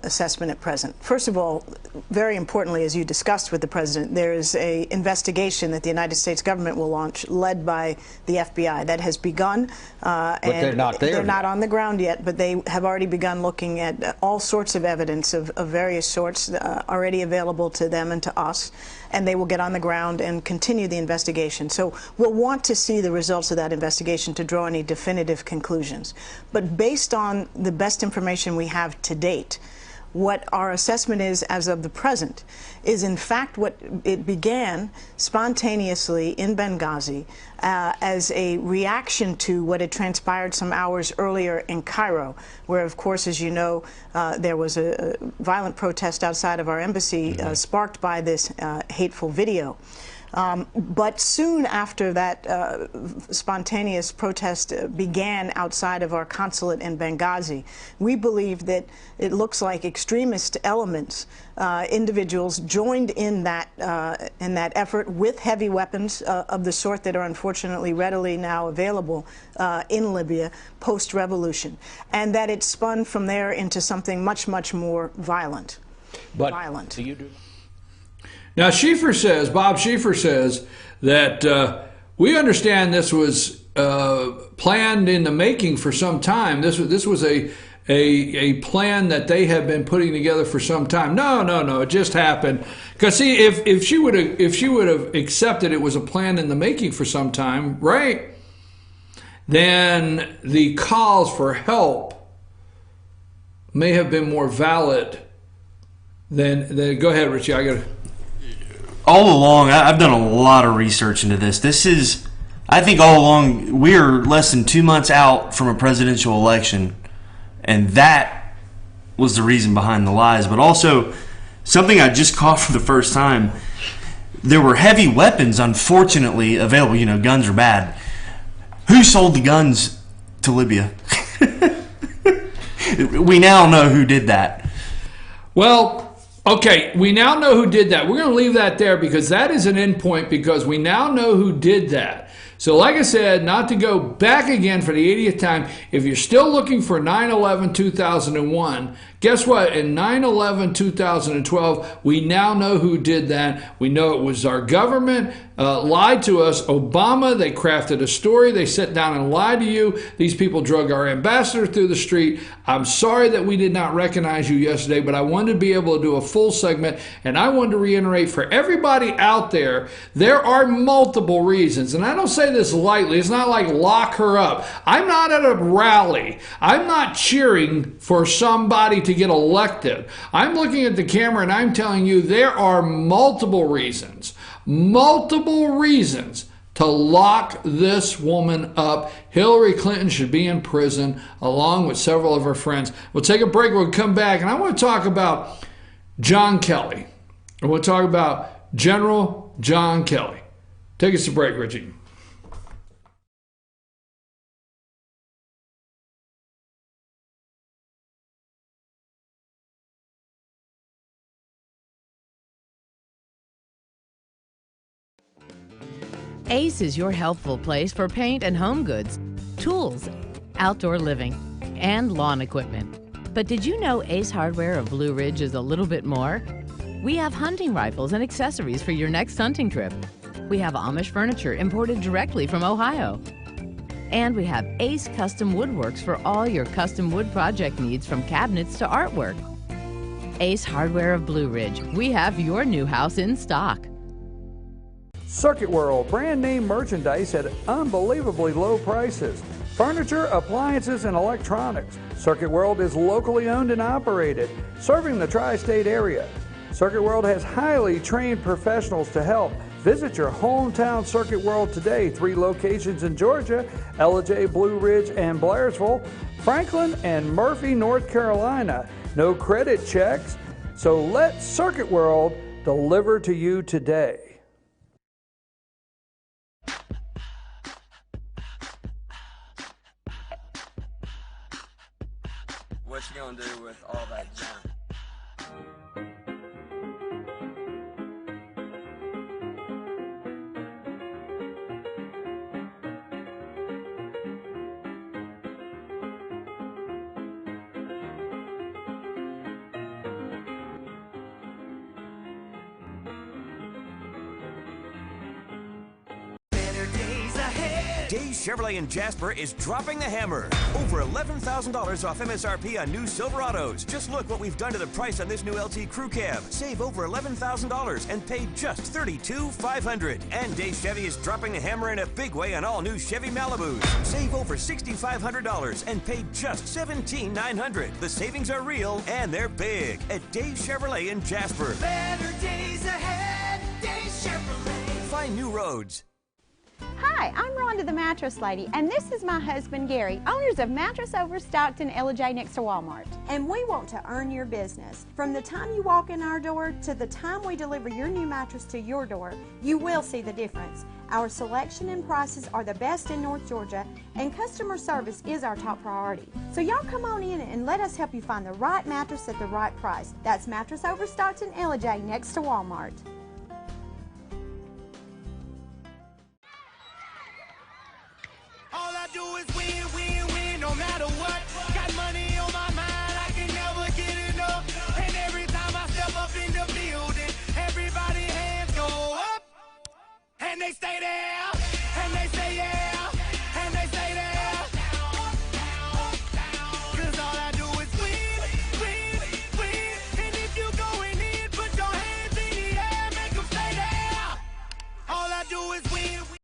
assessment at present. First of all, very importantly, as you discussed with the president, there is an investigation that the United States government will launch, led by the FBI. That has begun.
But they're not there.
They're not on the ground yet, but they have already begun looking at all sorts of evidence of various sorts already available to them and to us. And they will get on the ground and continue the investigation. So we'll want to see the results of that investigation to draw any definitive conclusions. But based on the best information we have to date, what our assessment is as of the present is in fact what it began spontaneously in Benghazi as a reaction to what had transpired some hours earlier in Cairo, where, of course, as you know, there was a violent protest outside of our embassy sparked by this hateful video. But soon after that spontaneous protest began outside of our consulate in Benghazi, we believe that it looks like extremist elements, individuals joined in that effort with heavy weapons of the sort that are unfortunately readily now available in Libya post-revolution, and that it spun from there into something much, much more violent.
Do you do?
Now, Bob Schieffer says that we understand this was planned in the making for some time. This was a plan that they have been putting together for some time. No, it just happened. Because see, if she would have accepted it was a plan in the making for some time, right? Then the calls for help may have been more valid than go ahead, Richie.
All along, I've done a lot of research into this. I think all along, we're less than 2 months out from a presidential election, and that was the reason behind the lies. But also, something I just caught for the first time, there were heavy weapons, unfortunately, available. You know, guns are bad. Who sold the guns to Libya? We now know who did that.
Well, okay, we now know who did that. We're going to leave that there because that is an endpoint, because we now know who did that. So like I said, not to go back again for the 80th time, if you're still looking for 9/11/2001, guess what? In 9/11/2012, we now know who did that. We know it was our government, lied to us. Obama, they crafted a story. They sat down and lied to you. These people drug our ambassador through the street. I'm sorry that we did not recognize you yesterday, but I wanted to be able to do a full segment, and I wanted to reiterate for everybody out there, there are multiple reasons, and I don't say this lightly. It's not like lock her up. I'm not at a rally. I'm not cheering for somebody to get elected. I'm looking at the camera and I'm telling you there are multiple reasons to lock this woman up. Hillary Clinton should be in prison along with several of her friends. We'll take a break. We'll come back and I want to talk about John Kelly. I want to talk about General John Kelly. Take us to break, Richie.
Ace is your helpful place for paint and home goods, tools, outdoor living, and lawn equipment. But did you know Ace Hardware of Blue Ridge is a little bit more? We have hunting rifles and accessories for your next hunting trip. We have Amish furniture imported directly from Ohio. And we have Ace Custom Woodworks for all your custom wood project needs, from cabinets to artwork. Ace Hardware of Blue Ridge. We have your new house in stock.
Circuit World, brand name merchandise at unbelievably low prices. Furniture, appliances, and electronics. Circuit World is locally owned and operated, serving the tri-state area. Circuit World has highly trained professionals to help. Visit your hometown Circuit World today. 3 locations in Georgia: Ellijay, Blue Ridge, and Blairsville, Franklin, and Murphy, North Carolina. No credit checks, so let Circuit World deliver to you today.
What you gonna do with all that junk?
Better days ahead. Days Chevrolet in Jasper is dropping the hammer. Over $11,000 off MSRP on new Silverados. Just look what we've done to the price on this new LT Crew Cab. Save over $11,000 and pay just $32,500. And Days Chevy is dropping the hammer in a big way on all new Chevy Malibus. Save over $6,500 and pay just $17,900. The savings are real and they're big at Days Chevrolet in Jasper.
Better days ahead, Days Chevrolet.
Find new roads.
Hi, I'm Rhonda the Mattress Lady, and this is my husband Gary, owners of Mattress Overstocked in Ella-J next to Walmart. And we want to earn your business. From the time you walk in our door to the time we deliver your new mattress to your door, you will see the difference. Our selection and prices are the best in North Georgia, and customer service is our top priority. So y'all come on in and let us help you find the right mattress at the right price. That's Mattress Overstocked in Ella-J next to Walmart.
All I do is win, win, win, no matter what. Got money on my mind, I can never get enough. And every time I step up in the building, everybody hands go up. And they stay there, and they say yeah, and they stay there. Cause all I do is win, win, win. And if you going in, put your hands in the air, make them stay there. All I do is win, win.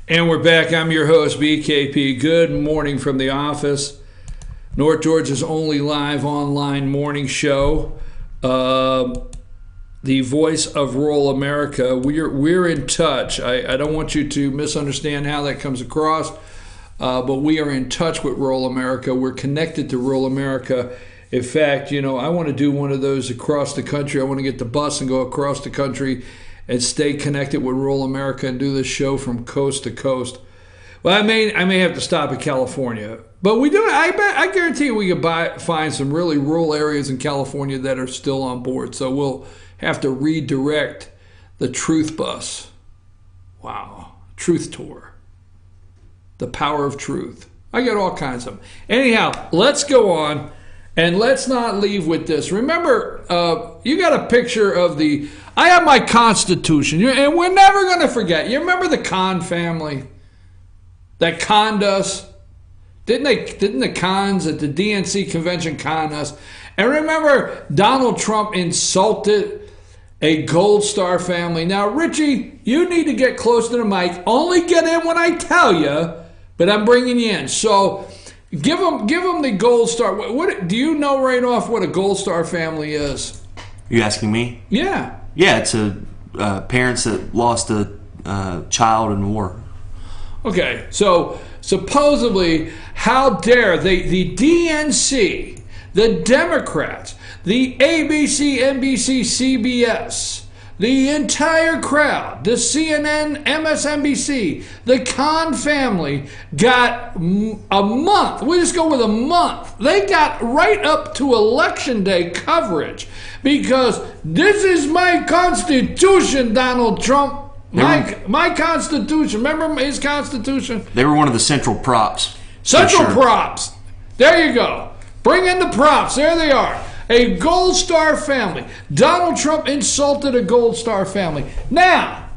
And we're back. I'm your host, BKP. Good morning from the office. North Georgia's only live online morning show. The voice of rural America. We're in touch. I don't want you to misunderstand how that comes across, but we are in touch with rural America. We're connected to rural America. In fact, I want to do one of those across the country. I want to get the bus and go across the country and stay connected with rural America and do this show from coast to coast. Well, I may have to stop at California, but we do. I guarantee you we could find some really rural areas in California that are still on board. So we'll have to redirect the Truth Bus. Wow, Truth Tour, the power of truth. I got all kinds of them. Anyhow, let's go on. And let's not leave with this. Remember, you got a picture of I have my Constitution, and we're never going to forget. You remember the Kahn family that conned us? Didn't the Kahns at the DNC convention con us? And remember, Donald Trump insulted a Gold Star family. Now, Richie, you need to get close to the mic. Only get in when I tell you, but I'm bringing you in. So give them the Gold Star. What do you know right off what a Gold Star family is?
You asking me?
Yeah.
Yeah, it's parents that lost a child in war.
Okay, so supposedly, how dare the DNC, the Democrats, the ABC, NBC, CBS, the entire crowd, the CNN, MSNBC, the Kahn family got a month. We just go with a month. They got right up to Election Day coverage because this is my Constitution, Donald Trump. My Constitution. Remember his Constitution?
They were one of the central props.
Central props. There you go. Bring in the props. There they are. A Gold Star family. Donald Trump insulted a Gold Star family. Now,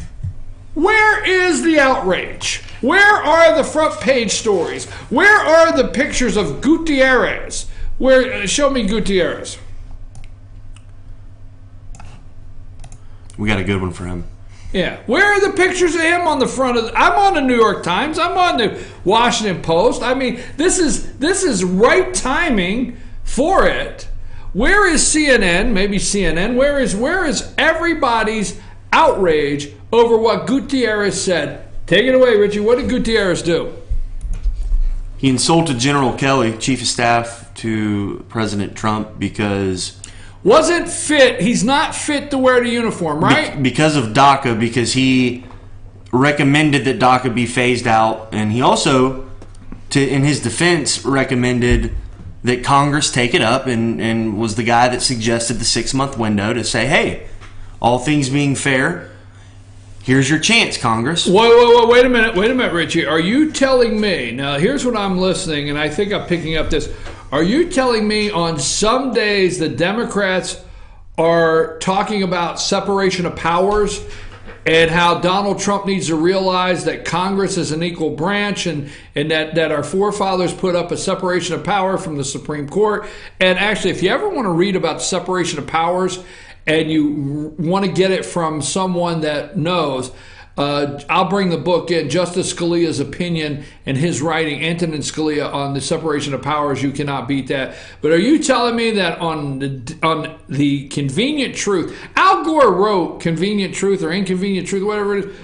where is the outrage? Where are the front page stories? Where are the pictures of Gutierrez? Show me Gutierrez.
We got a good one for him.
Yeah. Where are the pictures of him on the front of I'm on the New York Times. I'm on the Washington Post. I mean, this is right timing for it. Where is CNN? Maybe CNN. Where is everybody's outrage over what Gutierrez said? Take it away, Richie. What did Gutierrez do?
He insulted General Kelly, chief of staff to President Trump, because
wasn't fit. He's not fit to wear the uniform, right?
Because of DACA, because he recommended that DACA be phased out, and he also, in his defense, recommended that Congress take it up, and was the guy that suggested the 6-month window to say, hey, all things being fair, here's your chance, Congress.
Wait a minute, Richie. Are you telling me, now here's what I'm listening, and I think I'm picking up this. Are you telling me on some days the Democrats are talking about separation of powers and how Donald Trump needs to realize that Congress is an equal branch and that our forefathers put up a separation of power from the Supreme Court? And actually, if you ever want to read about separation of powers and you want to get it from someone that knows, I'll bring the book in, Justice Scalia's opinion and his writing, Antonin Scalia, on the separation of powers. You cannot beat that. But are you telling me that on the Convenient Truth, Al Gore wrote Convenient Truth or Inconvenient Truth, whatever it is,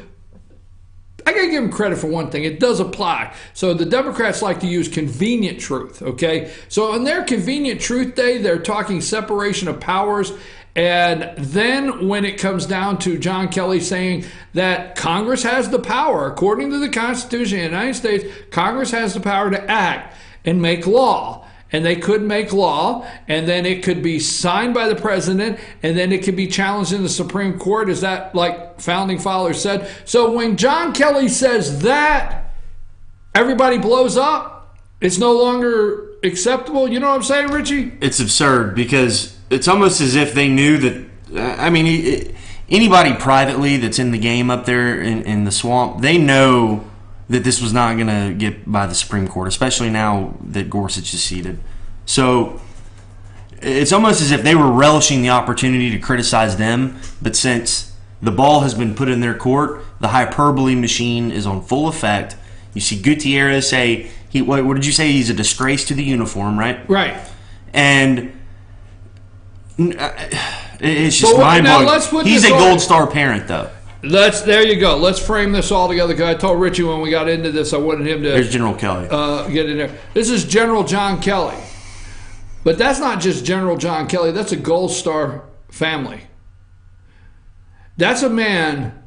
I got to give him credit for one thing. It does apply. So the Democrats like to use convenient truth, okay? So on their Convenient Truth Day, they're talking separation of powers. And then when it comes down to John Kelly saying that Congress has the power, according to the Constitution of the United States, Congress has the power to act and make law. And they could make law, and then it could be signed by the president, and then it could be challenged in the Supreme Court, as that, like, founding fathers said. So when John Kelly says that, everybody blows up. It's no longer acceptable. You know what I'm saying, Richie?
It's absurd, because it's almost as if they knew that, anybody privately that's in the game up there in the swamp, they know that this was not going to get by the Supreme Court, especially now that Gorsuch is seated. So it's almost as if they were relishing the opportunity to criticize them, but since the ball has been put in their court, the hyperbole machine is on full effect. You see Gutierrez say, what did you say? He's a disgrace to the uniform, right?
Right.
And it's just mind-boggling. He's a gold star parent, though.
There you go. Let's frame this all together, because I told Richie when we got into this, I wanted him to...
There's General Kelly.
Get in there. This is General John Kelly. But that's not just General John Kelly. That's a gold star family. That's a man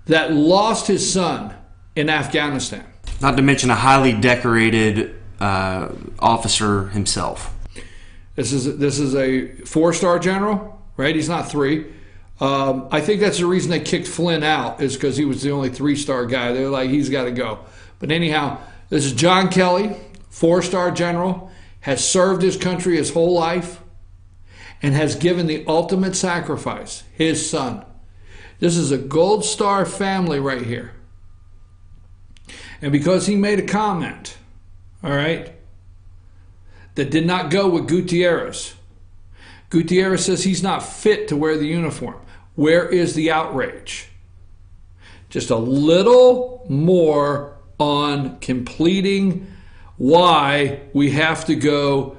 that lost his son in Afghanistan.
Not to mention a highly decorated officer himself.
This is a 4-star general, right? He's not 3. I think that's the reason they kicked Flynn out, is because he was the only 3-star guy. They're like, he's got to go. But anyhow, this is John Kelly, 4-star general, has served his country his whole life, and has given the ultimate sacrifice, his son. This is a gold star family right here. And because he made a comment, all right, that did not go with Gutierrez. Gutierrez says he's not fit to wear the uniform. Where is the outrage? Just a little more on completing why we have to go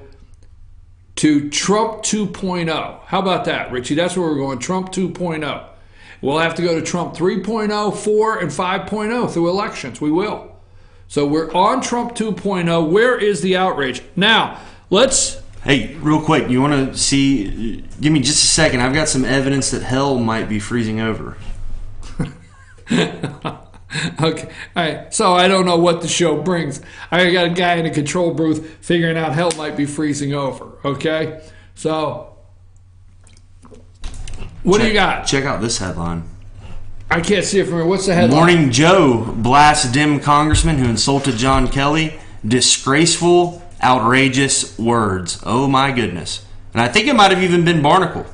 to Trump 2.0. How about that, Richie? That's where we're going, Trump 2.0. We'll have to go to Trump 3.0, 4, and 5.0 through elections. We will. So we're on Trump 2.0. Where is the outrage? Now, let's...
Hey, real quick, you want to see... Give me just a second. I've got some evidence that hell might be freezing over.
Okay. All right. So I don't know what the show brings. I got a guy in a control booth figuring out hell might be freezing over. Okay? So, what do you got?
Check out this headline.
I can't see it from here. What's the headline?
Morning Joe blasts Dem congressman who insulted John Kelly. Disgraceful, outrageous words. Oh my goodness. And I think it might have even been Barnacle.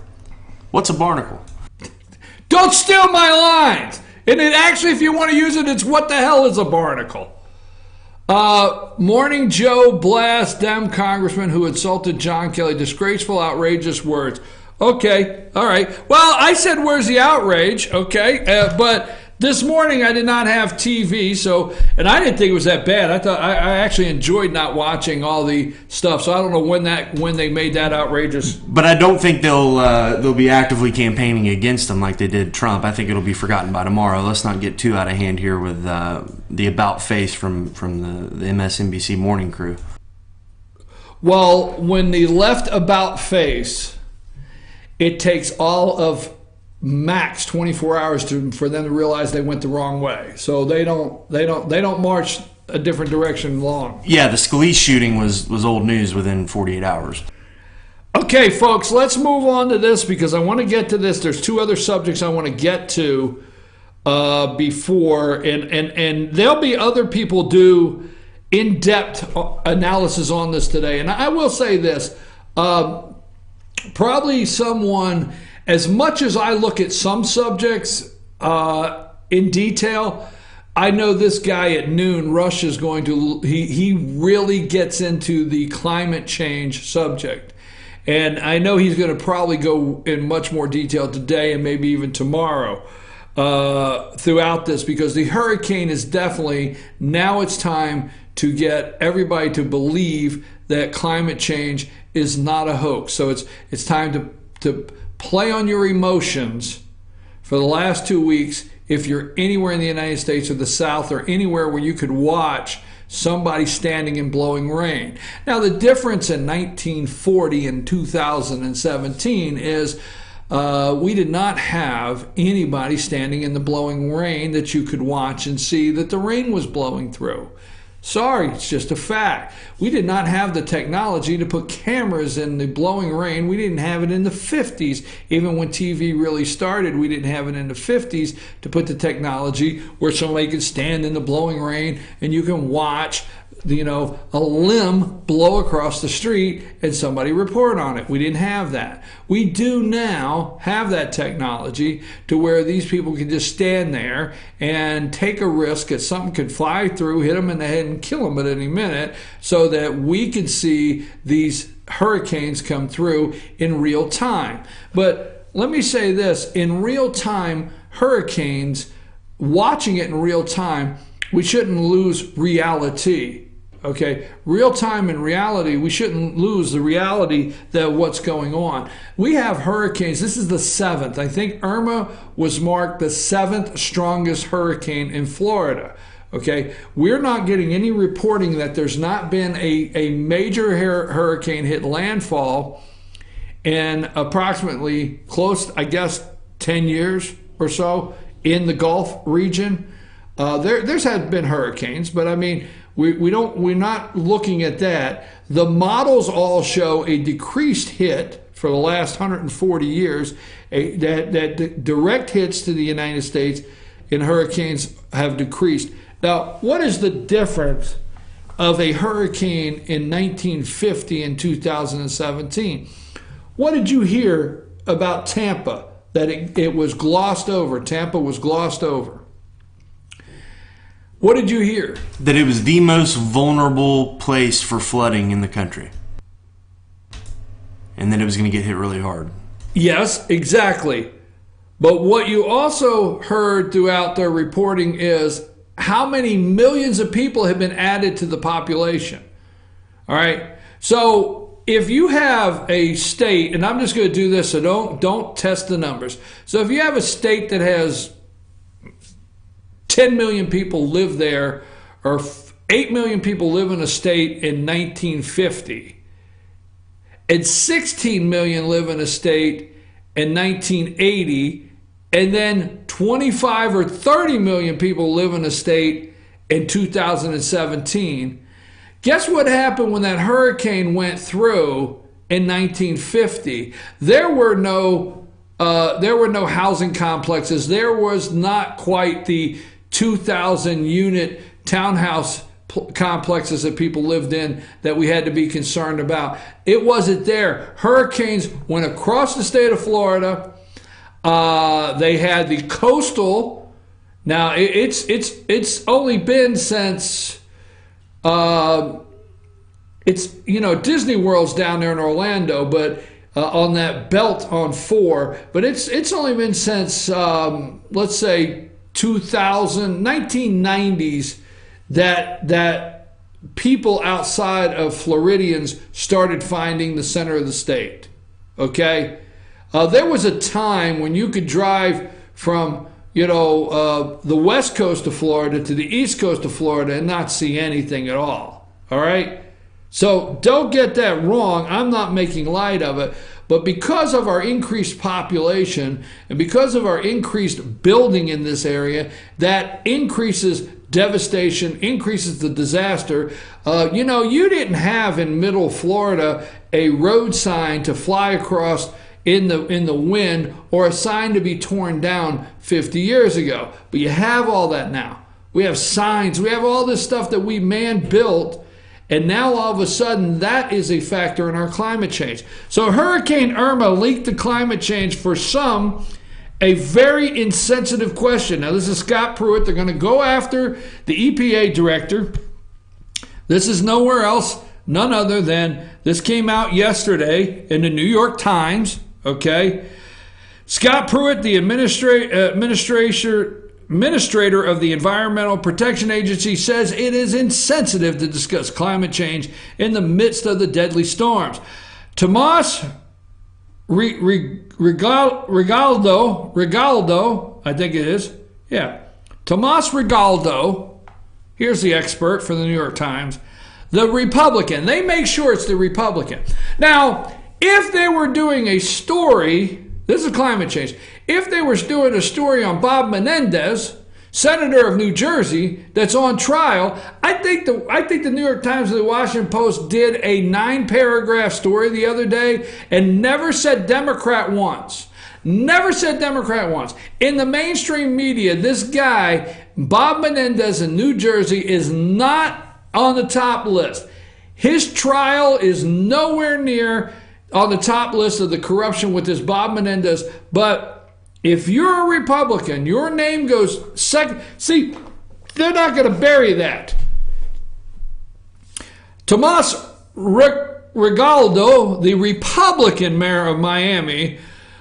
What's a barnacle?
Don't steal my lines! And it actually, if you want to use it, it's what the hell is a barnacle? Morning Joe blasts Dem congressman who insulted John Kelly. Disgraceful, outrageous words. Okay, all right. Well, I said, where's the outrage? Okay, but This morning I did not have TV, and I didn't think it was that bad. I thought I actually enjoyed not watching all the stuff. So I don't know when they made that outrageous.
But I don't think they'll be actively campaigning against him like they did Trump. I think it'll be forgotten by tomorrow. Let's not get too out of hand here with the about face from the MSNBC morning crew.
Well, when the left about face, it takes all of max 24 hours for them to realize they went the wrong way. So they don't march a different direction long.
Yeah, the Scalise shooting was old news within 48 hours.
Okay, folks, let's move on to this because I want to get to this. There's two other subjects I want to get to before, and there'll be other people do in-depth analysis on this today. And I will say this, probably someone, as much as I look at some subjects in detail, I know this guy at noon, Rush, is going to, he really gets into the climate change subject. And I know he's going to probably go in much more detail today and maybe even tomorrow throughout this, because the hurricane is definitely, now it's time to get everybody to believe that climate change is not a hoax. So it's time to play on your emotions for the last 2 weeks if you're anywhere in the United States or the South or anywhere where you could watch somebody standing in blowing rain. Now, the difference in 1940 and 2017 is we did not have anybody standing in the blowing rain that you could watch and see that the rain was blowing through. Sorry, it's just a fact. We did not have the technology to put cameras in the blowing rain. We didn't have it in the 50s. Even when TV really started, we didn't have it in the 50s to put the technology where somebody could stand in the blowing rain and you can watch, a limb blow across the street and somebody report on it. We didn't have that. We do now have that technology to where these people can just stand there and take a risk that something could fly through, hit them in the head and kill them at any minute, so that we can see these hurricanes come through in real time. But let me say this, in real time hurricanes, watching it in real time, we shouldn't lose reality. Okay, real time and reality, we shouldn't lose the reality that what's going on. We have hurricanes. This is the 7th. I think Irma was marked the 7th strongest hurricane in Florida. Okay, we're not getting any reporting that there's not been a major hurricane hit landfall in approximately close, I guess, 10 years or so in the Gulf region. There's had been hurricanes, but I mean, we're not looking at that. The models all show a decreased hit for the last 140 years. That direct hits to the United States in hurricanes have decreased. Now, what is the difference of a hurricane in 1950 and 2017? What did you hear about Tampa? That it was glossed over. Tampa was glossed over. What did you hear?
That it was the most vulnerable place for flooding in the country. And that it was going to get hit really hard.
Yes, exactly. But what you also heard throughout their reporting is how many millions of people have been added to the population. All right. So if you have a state, and I'm just going to do this, so don't test the numbers. So if you have a state that has 10 million people live there, or 8 million people live in a state in 1950, and 16 million live in a state in 1980, and then 25 or 30 million people live in a state in 2017. Guess what happened when that hurricane went through in 1950? There were no housing complexes. There was not quite the 2,000 unit townhouse complexes that people lived in that we had to be concerned about. It wasn't there. Hurricanes went across the state of Florida. They had the coastal. Now it's only been since Disney World's down there in Orlando, but on that belt on 4. But it's only been since let's say 1990s that people outside of Floridians started finding the center of the state. Okay? There was a time when you could drive from the west coast of Florida to the east coast of Florida and not see anything at all. All right? So don't get that wrong. I'm not making light of it. But because of our increased population and because of our increased building in this area, that increases devastation, increases the disaster. You didn't have in middle Florida a road sign to fly across in the wind or a sign to be torn down 50 years ago. But you have all that now. We have signs. We have all this stuff that we man-built. And now all of a sudden that is a factor in our climate change. So Hurricane Irma linked to climate change for some a very insensitive question. Now this is Scott Pruitt. They're going to go after the EPA director. This is nowhere else, none other than, this came out yesterday in the New York Times, okay? Scott Pruitt, the administrator of the Environmental Protection Agency, says it is insensitive to discuss climate change in the midst of the deadly storms. Tomas Regalado, I think it is. Yeah. Tomas Regalado, here's the expert for the New York Times, the Republican. They make sure it's the Republican. Now, if they were doing a story, this is climate change, if they were doing a story on Bob Menendez, senator of New Jersey, that's on trial, I think the New York Times and the Washington Post did a 9-paragraph story the other day and never said Democrat once. Never said Democrat once. In the mainstream media, this guy, Bob Menendez in New Jersey, is not on the top list. His trial is nowhere near on the top list of the corruption with this Bob Menendez. But if you're a Republican, your name goes second. See, they're not going to bury that. Tomas Regalado, the Republican mayor of Miami,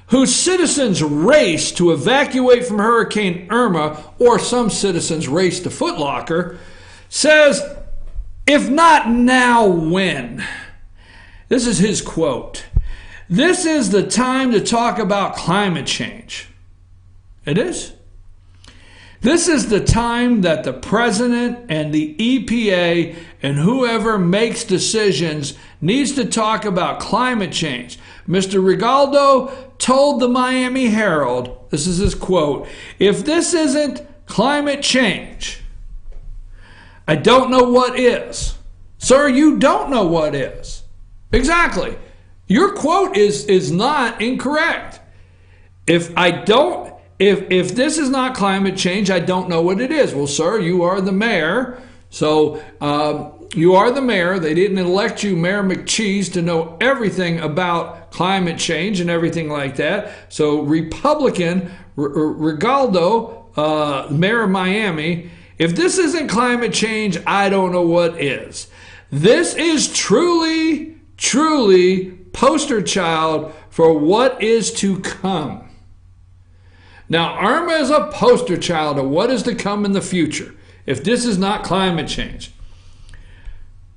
whose citizens raced to evacuate from Hurricane Irma, or some citizens raced to Foot Locker, says, if not now, when? This is his quote. This is the time to talk about climate change. It is. This is the time that the president and the EPA and whoever makes decisions needs to talk about climate change. Mr. Regalado told the Miami Herald, this is his quote, if this isn't climate change, I don't know what is. Sir, you don't know what is. Exactly. Your quote is not incorrect. If this is not climate change, I don't know what it is. Well, sir, you are the mayor. So you are the mayor. They didn't elect you, Mayor McCheese, to know everything about climate change and everything like that. So Republican Regalado, mayor of Miami, if this isn't climate change, I don't know what is. This is truly poster child for what is to come. Now, Irma is a poster child of what is to come in the future, if this is not climate change.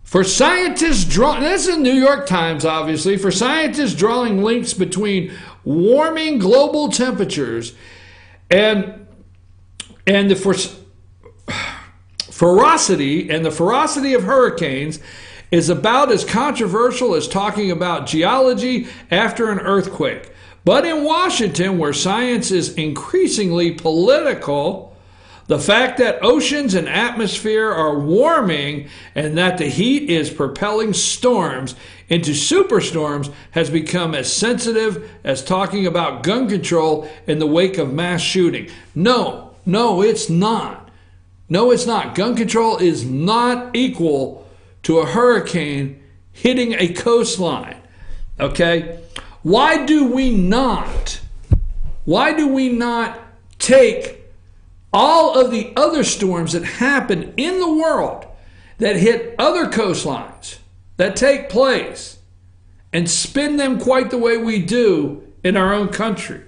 For scientists this is New York Times, obviously, for scientists drawing links between warming global temperatures and the ferocity of hurricanes is about as controversial as talking about geology after an earthquake. But in Washington, where science is increasingly political, the fact that oceans and atmosphere are warming and that the heat is propelling storms into superstorms has become as sensitive as talking about gun control in the wake of mass shooting. No, it's not. No, it's not. Gun control is not equal to a hurricane hitting a coastline. Okay? Why do we not take all of the other storms that happen in the world that hit other coastlines, that take place, and spin them quite the way we do in our own country?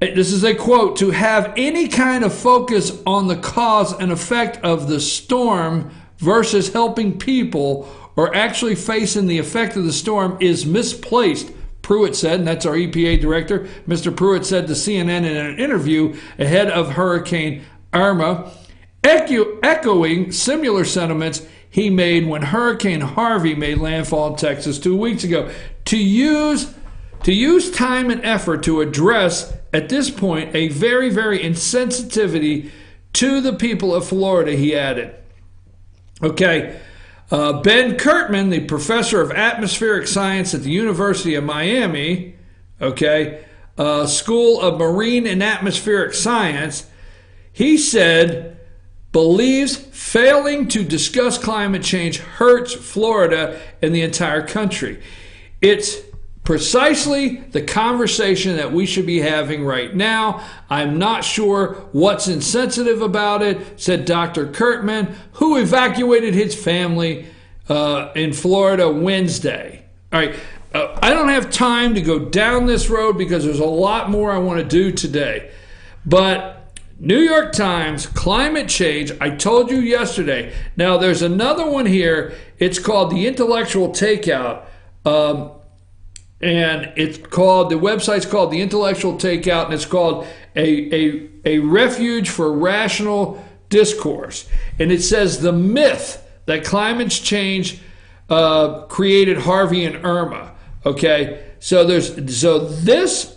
this is a quote, to have any kind of focus on the cause and effect of the storm versus helping people or actually facing the effect of the storm is misplaced, Pruitt said, and that's our EPA director. Mr. Pruitt said to CNN in an interview ahead of Hurricane Irma, echoing similar sentiments he made when Hurricane Harvey made landfall in Texas 2 weeks ago. To use time and effort to address, at this point, a very, very insensitivity to the people of Florida, he added. Okay, Ben Kirtman, the professor of atmospheric science at the University of Miami, okay, School of Marine and Atmospheric Science, he said, believes failing to discuss climate change hurts Florida and the entire country. It's precisely the conversation that we should be having right now. I'm not sure what's insensitive about it, said Dr. Kirtman, who evacuated his family in Florida Wednesday. All right, I don't have time to go down this road because there's a lot more I want to do today. But New York Times, climate change, I told you yesterday. Now, there's another one here. It's called The Intellectual Takeout. And it's called, the website's called The Intellectual Takeout, and it's called a Refuge for Rational Discourse. And it says the myth that climate change created Harvey and Irma. Okay, so this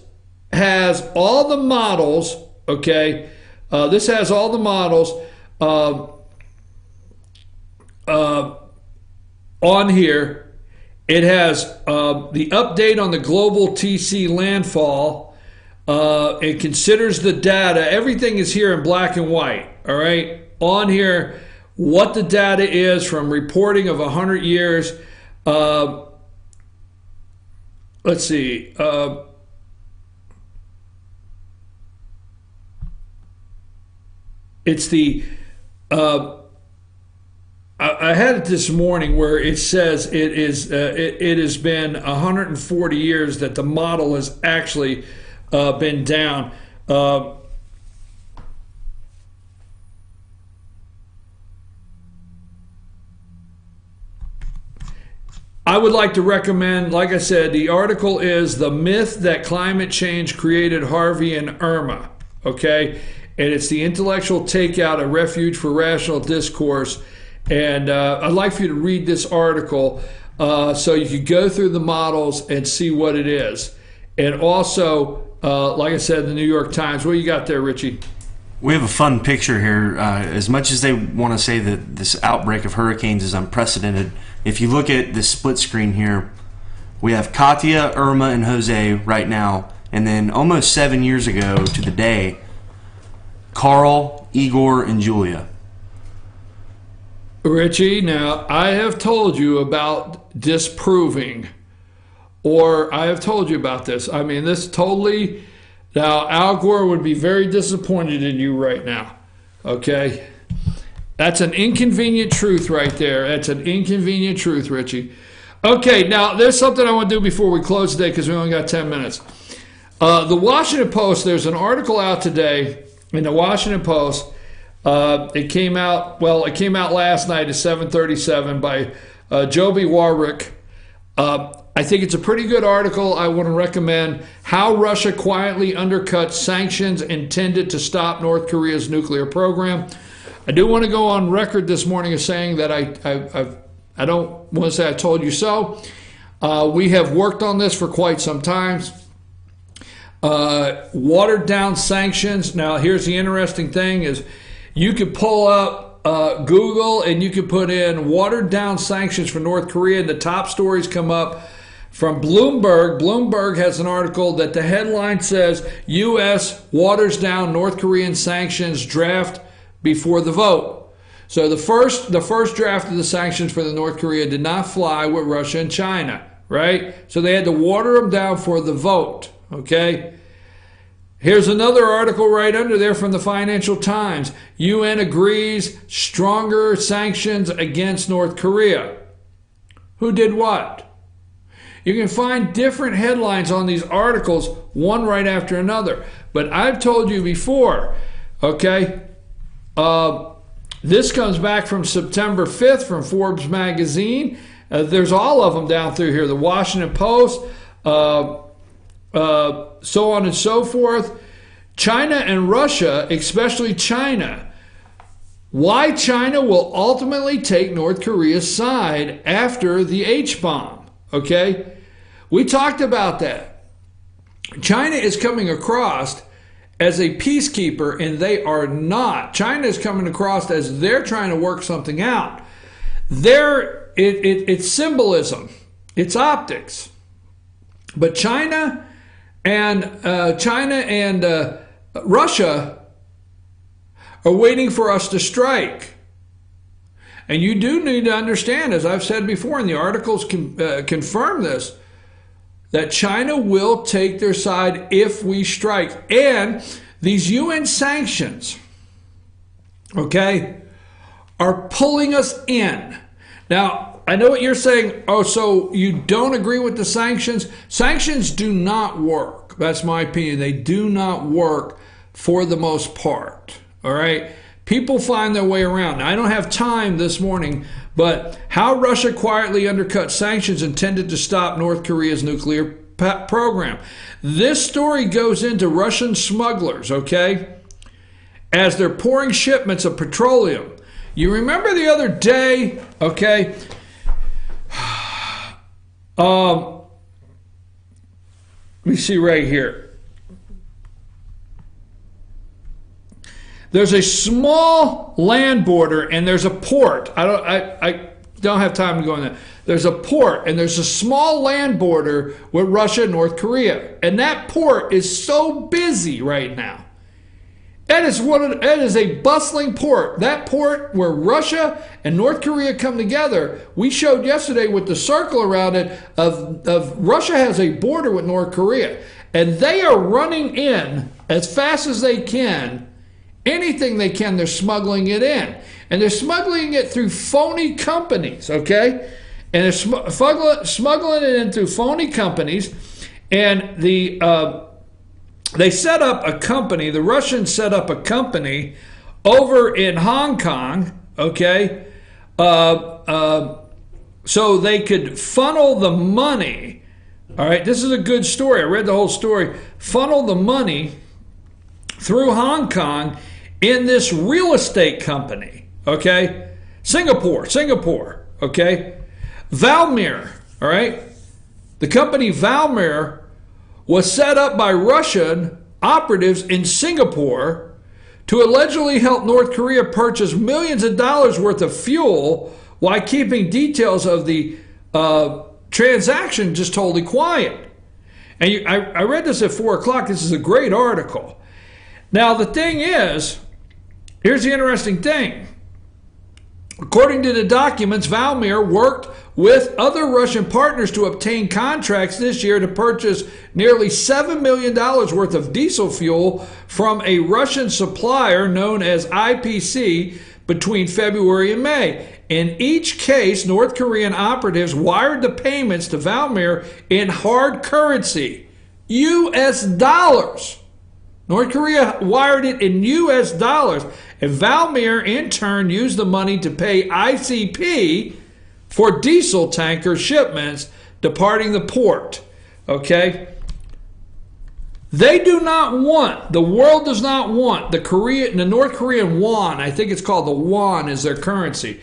has all the models, okay? This has all the models on here. It has the update on the global TC landfall. It considers the data. Everything is here in black and white, all right? On here, what the data is from reporting of 100 years. Let's see. It's the, I had it this morning where it says it has been 140 years that the model has actually been down. I would like to recommend, like I said, the article is The Myth That Climate Change Created Harvey and Irma, okay? And it's The Intellectual Takeout, a Refuge for Rational Discourse. And I'd like for you to read this article so you could go through the models and see what it is. And also, like I said, the New York Times. What you got there, Richie?
We have a fun picture here. As much as they want to say that this outbreak of hurricanes is unprecedented, if you look at this split screen here, we have Katia, Irma, and Jose right now. And then almost 7 years ago to the day, Carl, Igor, and Julia.
Richie, now I have told you about disproving, or I have told you about this. I mean, this totally, now Al Gore would be very disappointed in you right now, okay? That's an inconvenient truth right there. That's an inconvenient truth, Richie. Okay, now there's something I want to do before we close today because we only got 10 minutes. The Washington Post, there's an article out today in the Washington Post. It came out last night at 7:37 by Joby Warwick. I think it's a pretty good article. I want to recommend How Russia Quietly Undercut Sanctions Intended to Stop North Korea's Nuclear Program. I do want to go on record this morning as saying that I don't want to say I told you so. We have worked on this for quite some time. Watered down sanctions. Now, here's the interesting thing is you could pull up Google and you could put in watered down sanctions for North Korea, and the top stories come up from Bloomberg. Bloomberg has an article that the headline says U.S. waters down North Korean sanctions draft before the vote. So the first draft of the sanctions for the North Korea did not fly with Russia and China, right? So they had to water them down for the vote, okay? Here's another article right under there from the Financial Times. UN agrees stronger sanctions against North Korea. Who did what? You can find different headlines on these articles, one right after another. But I've told you before, okay, this comes back from September 5th from Forbes magazine. There's all of them down through here. The Washington Post, so on and so forth. China and Russia, especially China. Why China will ultimately take North Korea's side after the H-bomb, okay? We talked about that. China is coming across as a peacekeeper, and they are not. China is coming across as they're trying to work something out. It's symbolism. It's optics. But China and Russia are waiting for us to strike. And you do need to understand, as I've said before, and the articles confirm this, that China will take their side if we strike. And these UN sanctions, okay, are pulling us in. Now, I know what you're saying. Oh, so you don't agree with the sanctions? Sanctions do not work. That's my opinion. They do not work for the most part. All right? People find their way around. Now, I don't have time this morning, but how Russia quietly undercut sanctions intended to stop North Korea's nuclear program. This story goes into Russian smugglers, okay, as they're pouring shipments of petroleum. You remember the other day, okay, let me see right here. There's a small land border and there's a port. I don't have time to go in there. There's a port and there's a small land border with Russia and North Korea. And that port is so busy right now. That is a bustling port. That port where Russia and North Korea come together. We showed yesterday with the circle around it of Russia has a border with North Korea. And they are running in as fast as they can. Anything they can, they're smuggling it in. And they're smuggling it through phony companies, okay? And they're smuggling it in through phony companies. And they set up a company, the Russians set up a company over in Hong Kong, okay? So they could funnel the money. All right, this is a good story. I read the whole story. Funnel the money through Hong Kong in this real estate company, okay? Singapore, okay? Valmir, all right? The company Valmir was set up by Russian operatives in Singapore to allegedly help North Korea purchase millions of dollars worth of fuel while keeping details of the transaction just totally quiet. And I read this at 4 o'clock. This is a great article. Now, the thing is, here's the interesting thing. According to the documents, Valmir worked with other Russian partners to obtain contracts this year to purchase nearly $7 million worth of diesel fuel from a Russian supplier known as IPC between February and May. In each case, North Korean operatives wired the payments to Valmir in hard currency, U.S. dollars. North Korea wired it in U.S. dollars, and Valmir in turn used the money to pay ICP for diesel tanker shipments departing the port. Okay? They do not want, the world does not want the North Korean won, I think it's called the won is their currency.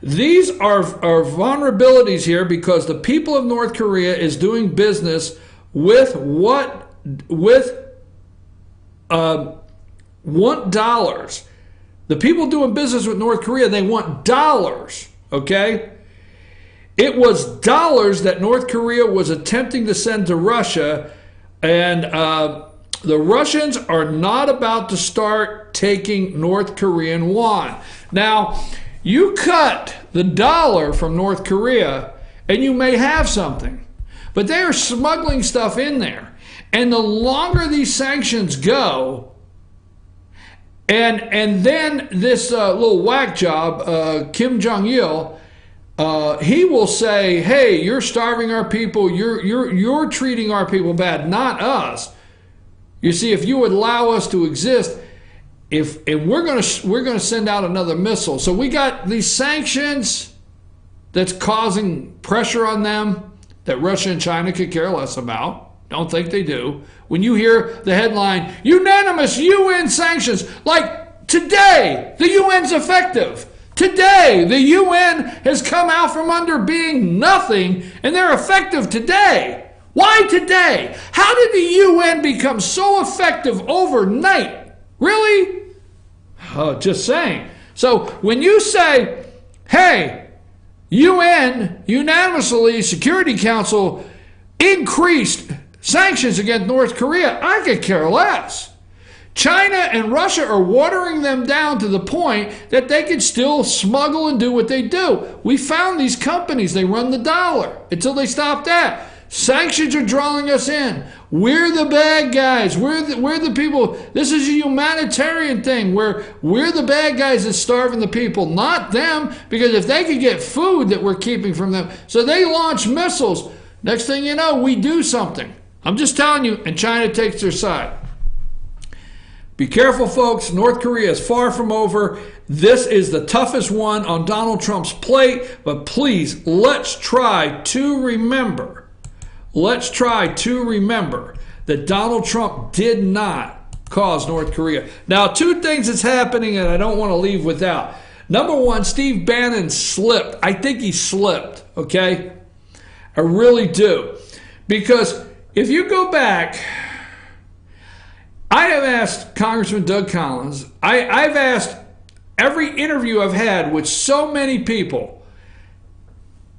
These are vulnerabilities here because the people of North Korea is doing business with want dollars. The people doing business with North Korea, they want dollars, okay? It was dollars that North Korea was attempting to send to Russia, and the Russians are not about to start taking North Korean won. Now, you cut the dollar from North Korea, and you may have something, but they are smuggling stuff in there. And the longer these sanctions go, and then this little whack job, Kim Jong-il, he will say, hey, you're starving our people, you're treating our people bad, not us. You see, if you would allow us to exist, and we're gonna send out another missile. So we got these sanctions that's causing pressure on them that Russia and China could care less about. Don't think they do. When you hear the headline, unanimous UN sanctions, like today, the UN's effective. Today, the UN has come out from under being nothing, and they're effective today. Why today? How did the UN become so effective overnight? Really? Oh, just saying. So when you say, hey, UN unanimously, Security Council increased sanctions against North Korea, I could care less. China and Russia are watering them down to the point that they can still smuggle and do what they do. We found these companies, they run the dollar until they stop that. Sanctions are drawing us in. We're the bad guys. We're the people. This is a humanitarian thing where we're the bad guys that's starving the people, not them, because if they could get food that we're keeping from them. So they launch missiles. Next thing you know, we do something. I'm just telling you, and China takes their side. Be careful, folks. North Korea is far from over. This is the toughest one on Donald Trump's plate, but please, let's try to remember that Donald Trump did not cause North Korea. Now, two things that's happening and I don't want to leave without. Number one, Steve Bannon slipped. I think he slipped, okay? I really do. Because if you go back, I have asked Congressman Doug Collins, I've asked every interview I've had with so many people,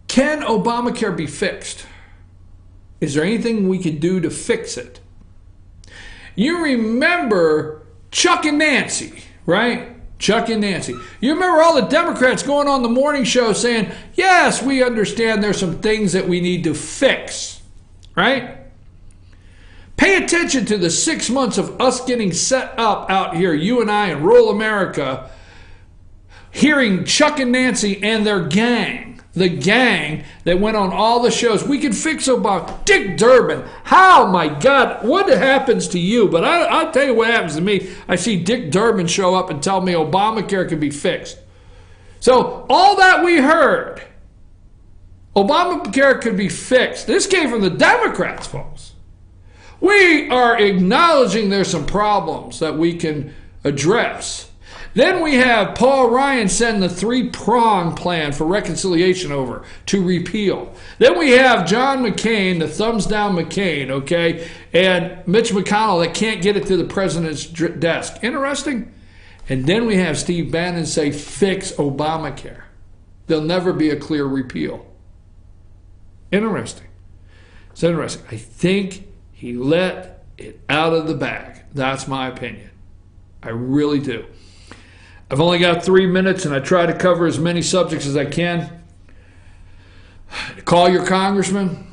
can Obamacare be fixed? Is there anything we could do to fix it? You remember Chuck and Nancy, right? Chuck and Nancy. You remember all the Democrats going on the morning show saying, yes, we understand there's some things that we need to fix, right? Pay attention to the 6 months of us getting set up out here, you and I in rural America, hearing Chuck and Nancy and their gang, the gang that went on all the shows. We can fix Obama. Dick Durbin, how, my God, what happens to you? But I'll tell you what happens to me. I see Dick Durbin show up and tell me Obamacare can be fixed. So all that we heard, Obamacare could be fixed. This came from the Democrats, folks. We are acknowledging there's some problems that we can address. Then we have Paul Ryan send the 3-prong plan for reconciliation over to repeal. Then we have John McCain, the thumbs down McCain, okay, and Mitch McConnell that can't get it to the president's desk. Interesting. And then we have Steve Bannon say, fix Obamacare. There'll never be a clear repeal. Interesting. It's interesting. I think he let it out of the bag. That's my opinion. I really do. I've only got 3 minutes, and I try to cover as many subjects as I can. Call your congressman.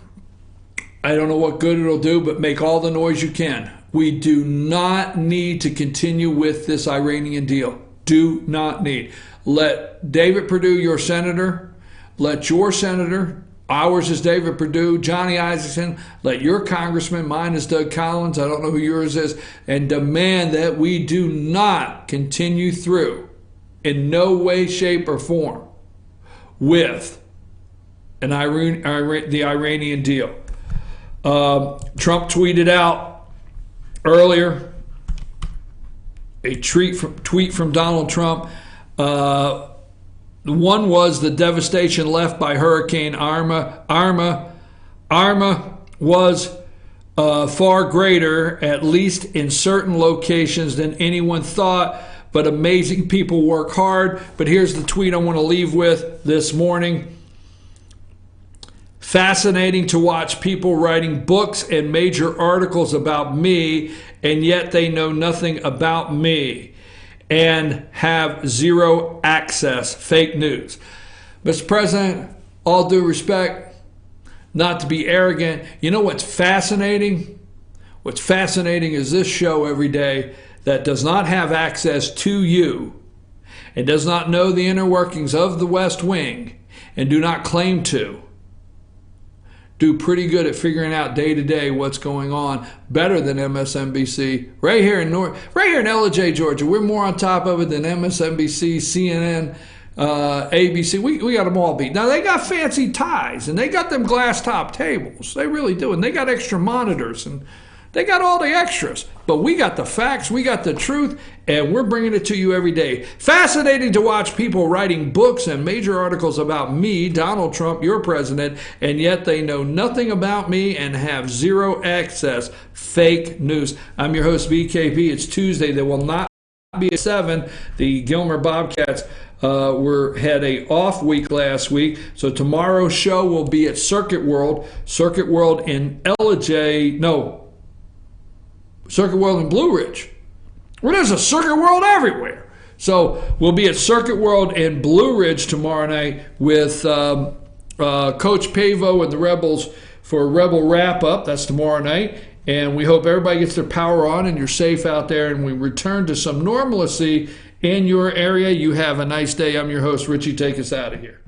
I don't know what good it'll do, but make all the noise you can. We do not need to continue with this Iranian deal. Do not need. Let David Perdue, your senator, let your senator, ours is David Perdue, Johnny Isakson, let your congressman, mine is Doug Collins, I don't know who yours is, and demand that we do not continue through in no way, shape, or form with the Iranian deal. Trump tweeted out earlier a tweet from Donald Trump. One was the devastation left by Hurricane Irma. Irma was far greater, at least in certain locations, than anyone thought. But amazing people work hard. But here's the tweet I want to leave with this morning. Fascinating to watch people writing books and major articles about me, and yet they know nothing about me and have zero access. Fake news. Mr. President, all due respect, not to be arrogant, you know what's fascinating? What's fascinating is this show every day that does not have access to you and does not know the inner workings of the West Wing and do not claim to, do pretty good at figuring out day to day what's going on, better than MSNBC. Right here in LJ, Georgia, we're more on top of it than MSNBC, CNN, ABC. We got them all beat. Now they got fancy ties and they got them glass top tables. They really do, and they got extra monitors and they got all the extras. But we got the facts, we got the truth, and we're bringing it to you every day. Fascinating to watch people writing books and major articles about me, Donald Trump, your president, and yet they know nothing about me and have zero access. Fake news. I'm your host, BKP. It's Tuesday. There will not be a 7. The Gilmer Bobcats had a off week last week, so tomorrow's show will be at Circuit World in Circuit World in Blue Ridge. Well, there's a Circuit World everywhere. So we'll be at Circuit World in Blue Ridge tomorrow night with Coach Pavo and the Rebels for a Rebel wrap-up. That's tomorrow night. And we hope everybody gets their power on and you're safe out there and we return to some normalcy in your area. You have a nice day. I'm your host, Richie. Take us out of here.